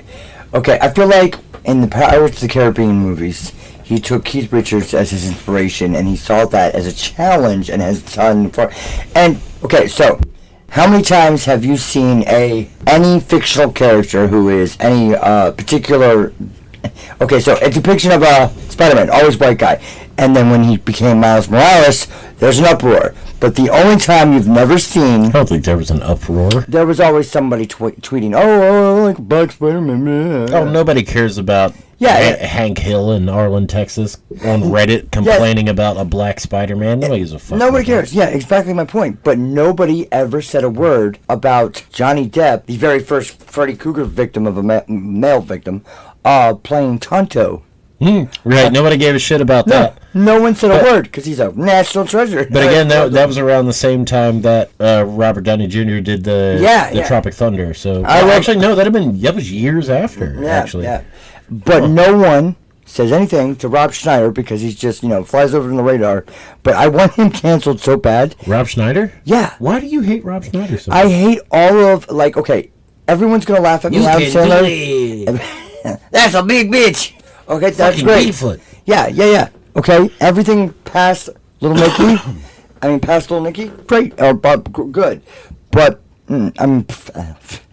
Speaker 1: Okay, I feel like in the Pirates of the Caribbean movies, he took Keith Richards as his inspiration, and he saw that as a challenge and has done for... And, okay, so, how many times have you seen any fictional character who is any particular... Okay, so a depiction of Spider-Man, always white guy. And then when he became Miles Morales, there's an uproar. But the only time you've never seen...
Speaker 2: I don't think there was an uproar.
Speaker 1: There was always somebody tweeting, oh, I like Black Spider-Man.
Speaker 2: Oh, nobody cares about Hank Hill in Arlen, Texas, on Reddit complaining about a black Spider-Man. Nobody gives a fuck.
Speaker 1: Nobody cares. Yeah, exactly my point. But nobody ever said a word about Johnny Depp, the very first Freddy Krueger victim of a male victim, playing Tonto.
Speaker 2: Right, nobody gave a shit about that.
Speaker 1: No one said a word because he's a national treasure.
Speaker 2: But again, that was around the same time that Robert Downey Jr. did the Tropic Thunder. So that was years after. Actually,
Speaker 1: but no one says anything to Rob Schneider because he's just flies over on the radar. But I want him canceled so bad.
Speaker 2: Rob Schneider?
Speaker 1: Yeah.
Speaker 2: Why do you hate Rob Schneider so much?
Speaker 1: I hate all of everyone's gonna laugh at me. Adam Sandler. That's a big bitch. Okay, that's
Speaker 2: Fucking
Speaker 1: great.
Speaker 2: B-foot.
Speaker 1: Yeah. Okay, everything past Little Nicky. Past Little Nicky, great, good. But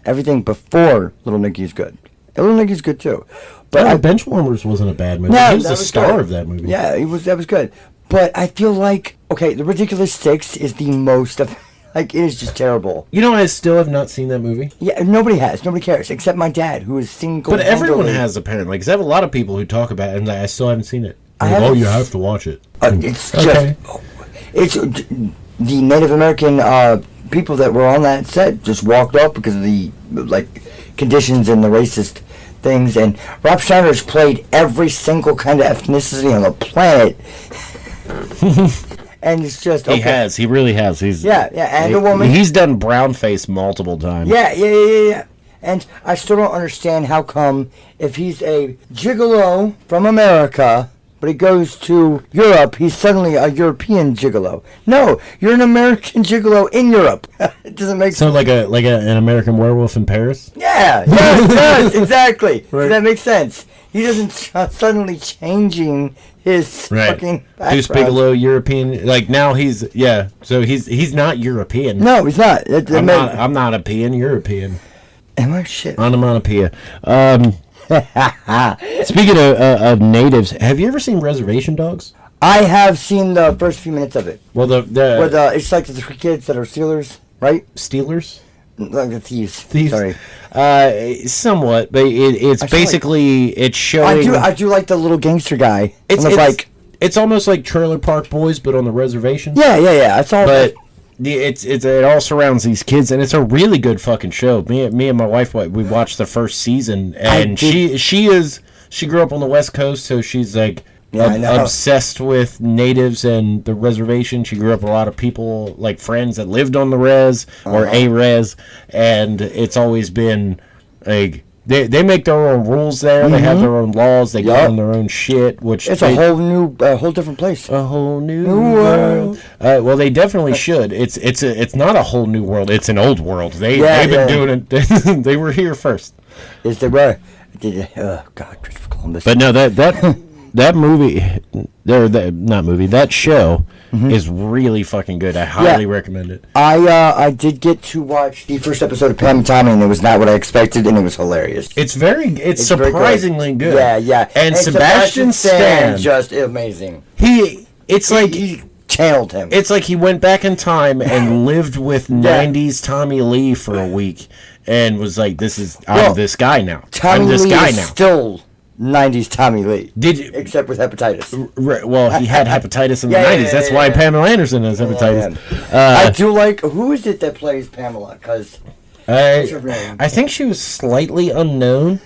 Speaker 1: everything before Little Nicky is good. Little Nicky's good too. But
Speaker 2: Benchwarmers wasn't a bad movie.
Speaker 1: No,
Speaker 2: he was
Speaker 1: that
Speaker 2: the
Speaker 1: was
Speaker 2: star
Speaker 1: good.
Speaker 2: of that movie.
Speaker 1: Yeah, that was good. But I feel like The Ridiculous Six is the most of. It is just terrible.
Speaker 2: You know, I still have not seen that movie.
Speaker 1: Yeah, nobody has. Nobody cares. Except my dad, who is single.
Speaker 2: But everyone has, apparently. Because I have a lot of people who talk about it, and I still haven't seen it. You have to watch it.
Speaker 1: It's okay. It's the Native American people that were on that set just walked off because of the conditions and the racist things. And Rob Schneider's played every single kind of ethnicity on the planet. And it's just
Speaker 2: He has. He really has.
Speaker 1: And a woman.
Speaker 2: He's done brownface multiple times.
Speaker 1: Yeah. And I still don't understand how come if he's a gigolo from America, but he goes to Europe, he's suddenly a European gigolo. No, you're an American gigolo in Europe. It doesn't make sense.
Speaker 2: So like an American Werewolf in Paris?
Speaker 1: Yeah, it does, exactly. Right. So that makes sense. He doesn't suddenly changing his fucking background.
Speaker 2: Deuce Bigelow, European. Now he's so he's not European.
Speaker 1: No, he's not.
Speaker 2: I'm not European, European.
Speaker 1: Am I shit?
Speaker 2: Onomatopoeia. Speaking of natives, have you ever seen Reservation Dogs?
Speaker 1: I have seen the first few minutes of it.
Speaker 2: Well,
Speaker 1: it's like the three kids that are stealers, right?
Speaker 2: Stealers?
Speaker 1: Like the thieves.
Speaker 2: Sorry. Somewhat, but it's basically it's showing.
Speaker 1: I do like the little gangster guy.
Speaker 2: It's almost like Trailer Park Boys, but on the reservation.
Speaker 1: Yeah. I saw.
Speaker 2: But it all surrounds these kids, and it's a really good fucking show. Me and my wife, we watched the first season, and she grew up on the West Coast, so she's obsessed with natives and the reservation. She grew up with a lot of people, friends that lived on the res or a res, and it's always been they make their own rules there. Mm-hmm. They have their own laws. They govern their own shit. It's
Speaker 1: a whole different place.
Speaker 2: A whole new world. Well, they definitely should. It's not a whole new world. It's an old world. They've been doing it. They were here first.
Speaker 1: Yes, they were. Oh God, Christopher Columbus.
Speaker 2: But no, that movie, that show is really fucking good. I highly recommend it.
Speaker 1: I did get to watch the first episode of Pam and Tommy, and it was not what I expected, and it was hilarious.
Speaker 2: It's surprisingly good.
Speaker 1: Yeah.
Speaker 2: And Sebastian Stan,
Speaker 1: just amazing.
Speaker 2: He
Speaker 1: channeled him.
Speaker 2: It's like he went back in time and lived with 90s Tommy Lee for a week, and was like, I'm this guy now.
Speaker 1: Tommy Lee is still 90s Tommy Lee. Except with hepatitis.
Speaker 2: Well, he had hepatitis in the 90s. That's why Pamela Anderson has hepatitis.
Speaker 1: I do like... Who is it that plays Pamela? Because...
Speaker 2: I think she was slightly unknown.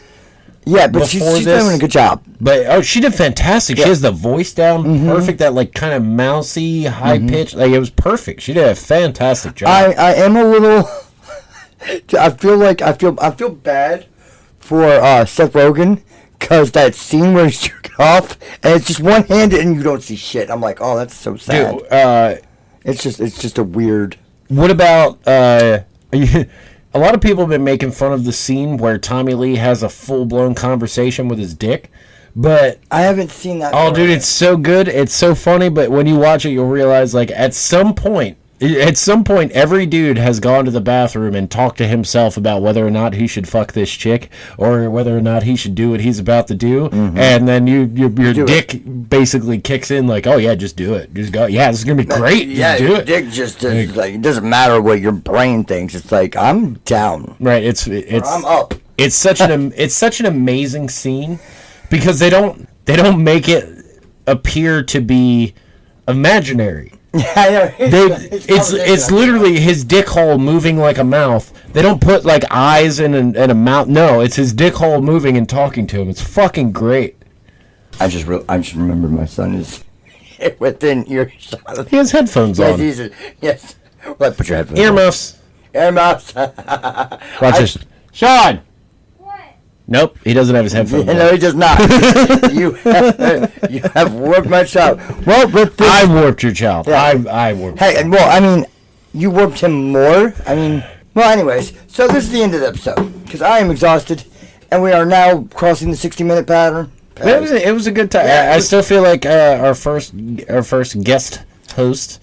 Speaker 1: Yeah, but she's doing a good job.
Speaker 2: But she did fantastic. She has the voice down perfect. That kind of mousy, high pitch. It was perfect. She did a fantastic job.
Speaker 1: I am a little... I feel bad for Seth Rogen. Because that scene where he's jerking off, and it's just one-handed, and you don't see shit. I'm like, oh, that's so sad. Dude, it's just a weird...
Speaker 2: What about... a lot of people have been making fun of the scene where Tommy Lee has a full-blown conversation with his dick, but...
Speaker 1: I haven't seen that.
Speaker 2: Oh, dude, it's so good. It's so funny, but when you watch it, you'll realize, at some point, every dude has gone to the bathroom and talked to himself about whether or not he should fuck this chick or whether or not he should do what he's about to do. Mm-hmm. And then your dick basically kicks in oh, yeah, just do it. Just go. Yeah, this is going to be great.
Speaker 1: Yeah,
Speaker 2: just do
Speaker 1: it. Dick just it doesn't matter what your brain thinks. It's I'm down.
Speaker 2: Right. It's
Speaker 1: I'm up.
Speaker 2: It's such an amazing scene because they don't make it appear to be imaginary.
Speaker 1: Yeah,
Speaker 2: it's literally his dick hole moving like a mouth. They don't put eyes and a mouth. No, it's his dick hole moving and talking to him. It's fucking great.
Speaker 1: I just remembered my son is within earshot.
Speaker 2: He has headphones on.
Speaker 1: Yes. Well, put your headphones
Speaker 2: Earmuffs.
Speaker 1: on. Earmuffs.
Speaker 2: Watch this. Sean! Nope, he doesn't have his headphones on.
Speaker 1: No, he does not. you have warped my child. Well, but
Speaker 2: I warped your child. Yeah. I warped him.
Speaker 1: Hey, well, you warped him more. Well, anyways, so this is the end of the episode. because I am exhausted, and we are now crossing the 60-minute pattern.
Speaker 2: It was a good time.
Speaker 1: Yeah,
Speaker 2: I still feel like our first guest host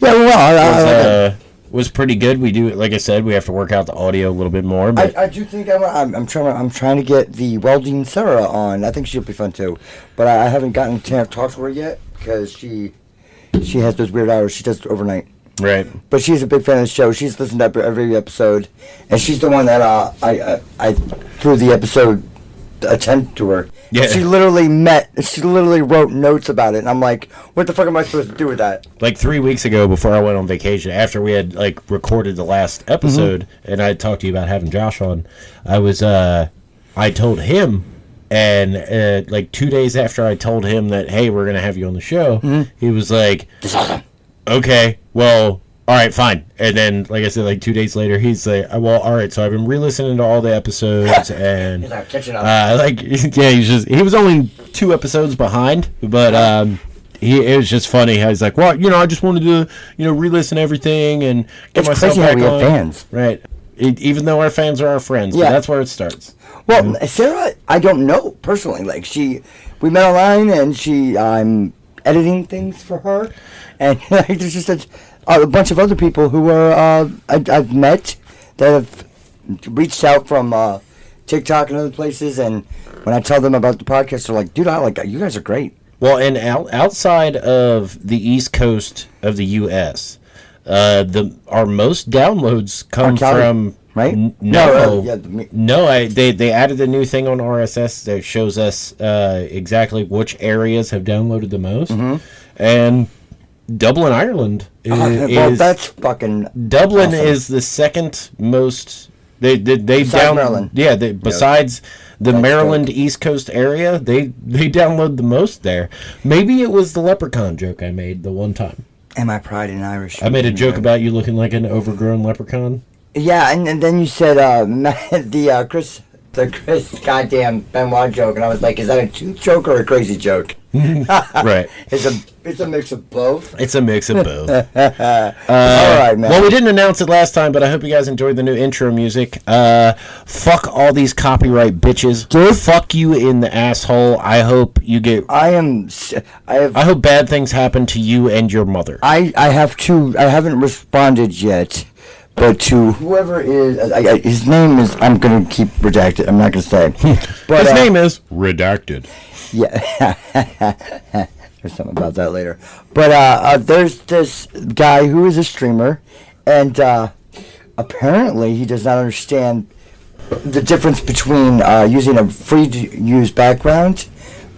Speaker 2: was pretty good. We do, like I said, we have to work out the audio a little bit more. But
Speaker 1: I do think I'm trying to get the welding Sarah on. I think she'll be fun too, but I haven't gotten to talk to her yet because she has those weird hours. She does overnight.
Speaker 2: Right.
Speaker 1: But she's a big fan of the show. She's listened to every episode, and she's the one that I threw the episode attempt to her.
Speaker 2: Yeah.
Speaker 1: She literally wrote notes about it, and I'm like, what the fuck am I supposed to do with that?
Speaker 2: Like 3 weeks ago, before I went on vacation, after we had like recorded the last episode, and I talked to you about having Josh on, I told him, and like 2 days after I told him that, hey, we're gonna have you on the show, he was like, okay, well, all right, fine. And then, like I said, like 2 days later, he's like, well, all right, so I've been re-listening to all the episodes, and
Speaker 1: He's not catching up.
Speaker 2: he was only 2 episodes behind, but it was just funny how he's like, well, I just wanted to, re-listen to everything and get
Speaker 1: It's
Speaker 2: myself
Speaker 1: crazy
Speaker 2: back
Speaker 1: how we
Speaker 2: on.
Speaker 1: have fans.
Speaker 2: Right. Even though our fans are our friends,
Speaker 1: Yeah.
Speaker 2: but that's where it starts.
Speaker 1: Well, Sarah, I don't know personally. Like we met online, and I'm editing things for her, and like, there's just a bunch of other people who are I've met that have reached out from TikTok and other places, and when I tell them about the podcast, they're like, "Dude, you guys are great."
Speaker 2: Well, and outside of the East Coast of the U.S., our most downloads come from.
Speaker 1: Right?
Speaker 2: They added a new thing on RSS that shows us exactly which areas have downloaded the most, and Dublin, Ireland is
Speaker 1: that's fucking
Speaker 2: Dublin
Speaker 1: awesome.
Speaker 2: is the second most. They
Speaker 1: Besides Maryland.
Speaker 2: Yeah, besides the Maryland East Coast area, they download the most there. Maybe it was the leprechaun joke I made the one time.
Speaker 1: And my pride in Irish.
Speaker 2: I made a joke about you looking like an overgrown leprechaun.
Speaker 1: Yeah, and then you said the Chris goddamn Benoit joke, and I was like, is that a tooth joke or a crazy joke?
Speaker 2: Right.
Speaker 1: It's a mix of both.
Speaker 2: It's a mix of both.
Speaker 1: All right, man.
Speaker 2: Well, we didn't announce it last time, but I hope you guys enjoyed the new intro music. Fuck all these copyright bitches.
Speaker 1: Dude.
Speaker 2: Fuck you in the asshole. I hope you get. I hope bad things happen to you and your mother.
Speaker 1: I haven't responded yet. But to whoever is, his name is, I'm going to keep redacted. I'm not going to say. But,
Speaker 2: his name is Redacted.
Speaker 1: Yeah. There's something about that later. But there's this guy who is a streamer, and apparently he does not understand the difference between using a free-to-use background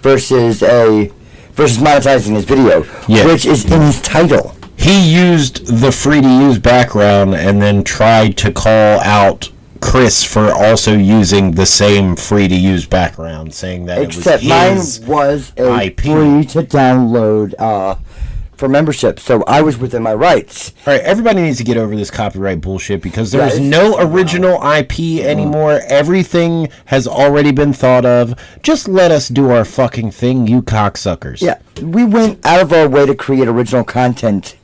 Speaker 1: versus monetizing his video, which is in his title.
Speaker 2: He used the free-to-use background and then tried to call out Chris for also using the same free-to-use background, saying that
Speaker 1: Except
Speaker 2: it
Speaker 1: mine
Speaker 2: was his
Speaker 1: was a
Speaker 2: IP.
Speaker 1: free-to-download for membership, so I was within my rights.
Speaker 2: All right, everybody needs to get over this copyright bullshit because there's no original IP anymore. Everything has already been thought of. Just let us do our fucking thing, you cocksuckers.
Speaker 1: Yeah, we went out of our way to create original content.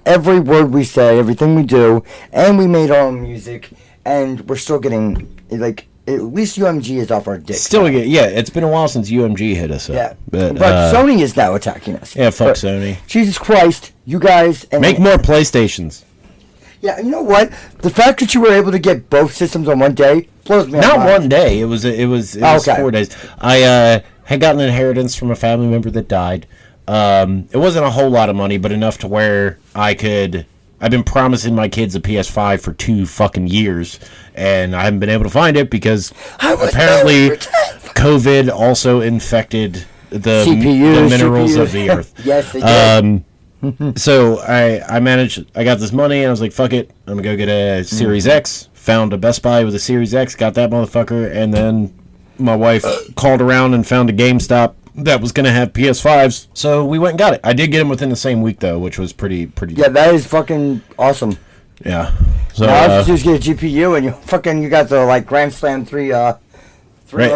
Speaker 1: Every word we say, everything we do, and we made our own music, and we're still getting, like, at least UMG is off our dick.
Speaker 2: Still, yeah, it's been a while since UMG hit us up.
Speaker 1: Yeah,
Speaker 2: but
Speaker 1: Sony is now attacking us.
Speaker 2: Yeah, fuck Sony.
Speaker 1: Jesus Christ, you guys... And
Speaker 2: make more PlayStations.
Speaker 1: Yeah, you know what? The fact that you were able to get both systems on one day blows me
Speaker 2: Not
Speaker 1: mind.
Speaker 2: one day. It was 4 days. I had gotten an inheritance from a family member that died. It wasn't a whole lot of money, but enough to where I've been promising my kids a PS5 for 2 fucking years, and I haven't been able to find it because apparently COVID also infected the minerals of the earth.
Speaker 1: Yes, they did.
Speaker 2: So I got this money, and I was like, fuck it, I'm gonna go get a Series X. Found a Best Buy with a Series X, got that motherfucker, and then my wife called around and found a GameStop that was going to have PS5s, so we went and got it. I did get them within the same week, though, which was pretty.
Speaker 1: Yeah, that is fucking awesome.
Speaker 2: Yeah. So
Speaker 1: now I just get a GPU and you got the like Grand Slam 3.
Speaker 2: Right,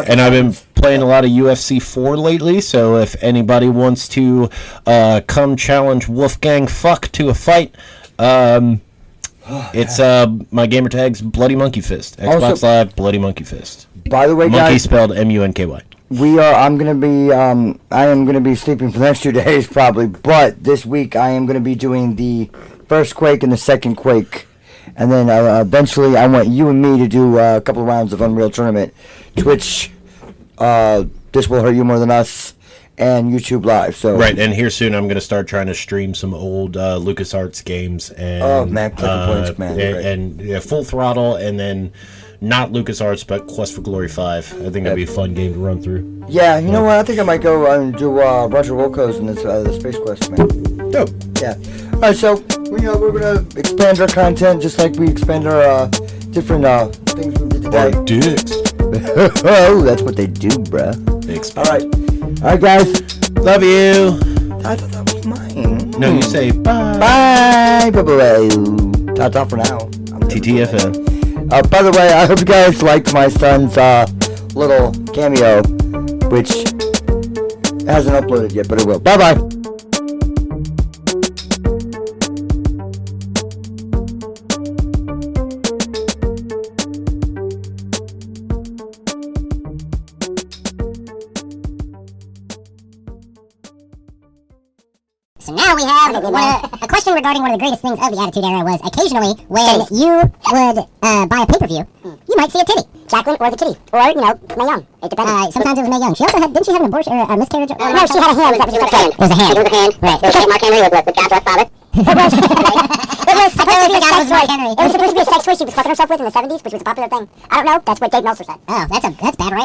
Speaker 2: and I've been playing a lot of UFC 4 lately, so if anybody wants to come challenge Wolfgang Fuck to a fight, it's my gamer tag's Bloody Monkey Fist. Xbox Live Bloody Monkey Fist.
Speaker 1: By the way,
Speaker 2: Monkey
Speaker 1: guys,
Speaker 2: spelled M-U-N-K-Y.
Speaker 1: I am gonna be sleeping for the next 2 days probably, but this week I am gonna be doing the first Quake and the second Quake, and then eventually I want you and me to do a couple of rounds of Unreal Tournament, Twitch. This will hurt you more than us, and YouTube Live. So
Speaker 2: Right, and here soon I'm going to start trying to stream some old LucasArts games and
Speaker 1: Points, man.
Speaker 2: and Full Throttle, and then not LucasArts but Quest for Glory 5. I think that'd be a fun game to run through.
Speaker 1: Yeah, you know what? I think I might go and do Roger Wilco's and the Space Quest, man.
Speaker 2: Dope.
Speaker 1: Yeah. All right, so we're gonna expand our content just like we expand our different things we did today.
Speaker 2: Our dicks.
Speaker 1: Oh, that's what they do, bruh.
Speaker 2: Expand.
Speaker 1: All right, guys.
Speaker 2: Love you.
Speaker 1: I thought that was mine.
Speaker 2: No, you say bye.
Speaker 1: Bye. Bye. Ta-ta for now.
Speaker 2: TTFN.
Speaker 1: By the way, I hope you guys liked my son's little cameo, which hasn't uploaded yet, but it will. Bye bye.
Speaker 4: So now we have a question regarding one of the greatest things of the Attitude Era was occasionally when you would buy a pay-per-view, you might see a titty. Jacqueline or the kitty. Or, Mae Young. It depended. Sometimes it was Mae Young. She also had, didn't she have an abortion or a miscarriage? No, she had a hand. That was just a hand. It was a hand. It was a hand. Right. It was Mark Henry with Joshua father. It was supposed to be a sex toy. It was supposed to be a sex toy she was fucking herself with in the 70s, which was a popular thing. I don't know. That's what Dave Meltzer said. Oh, that's bad writing.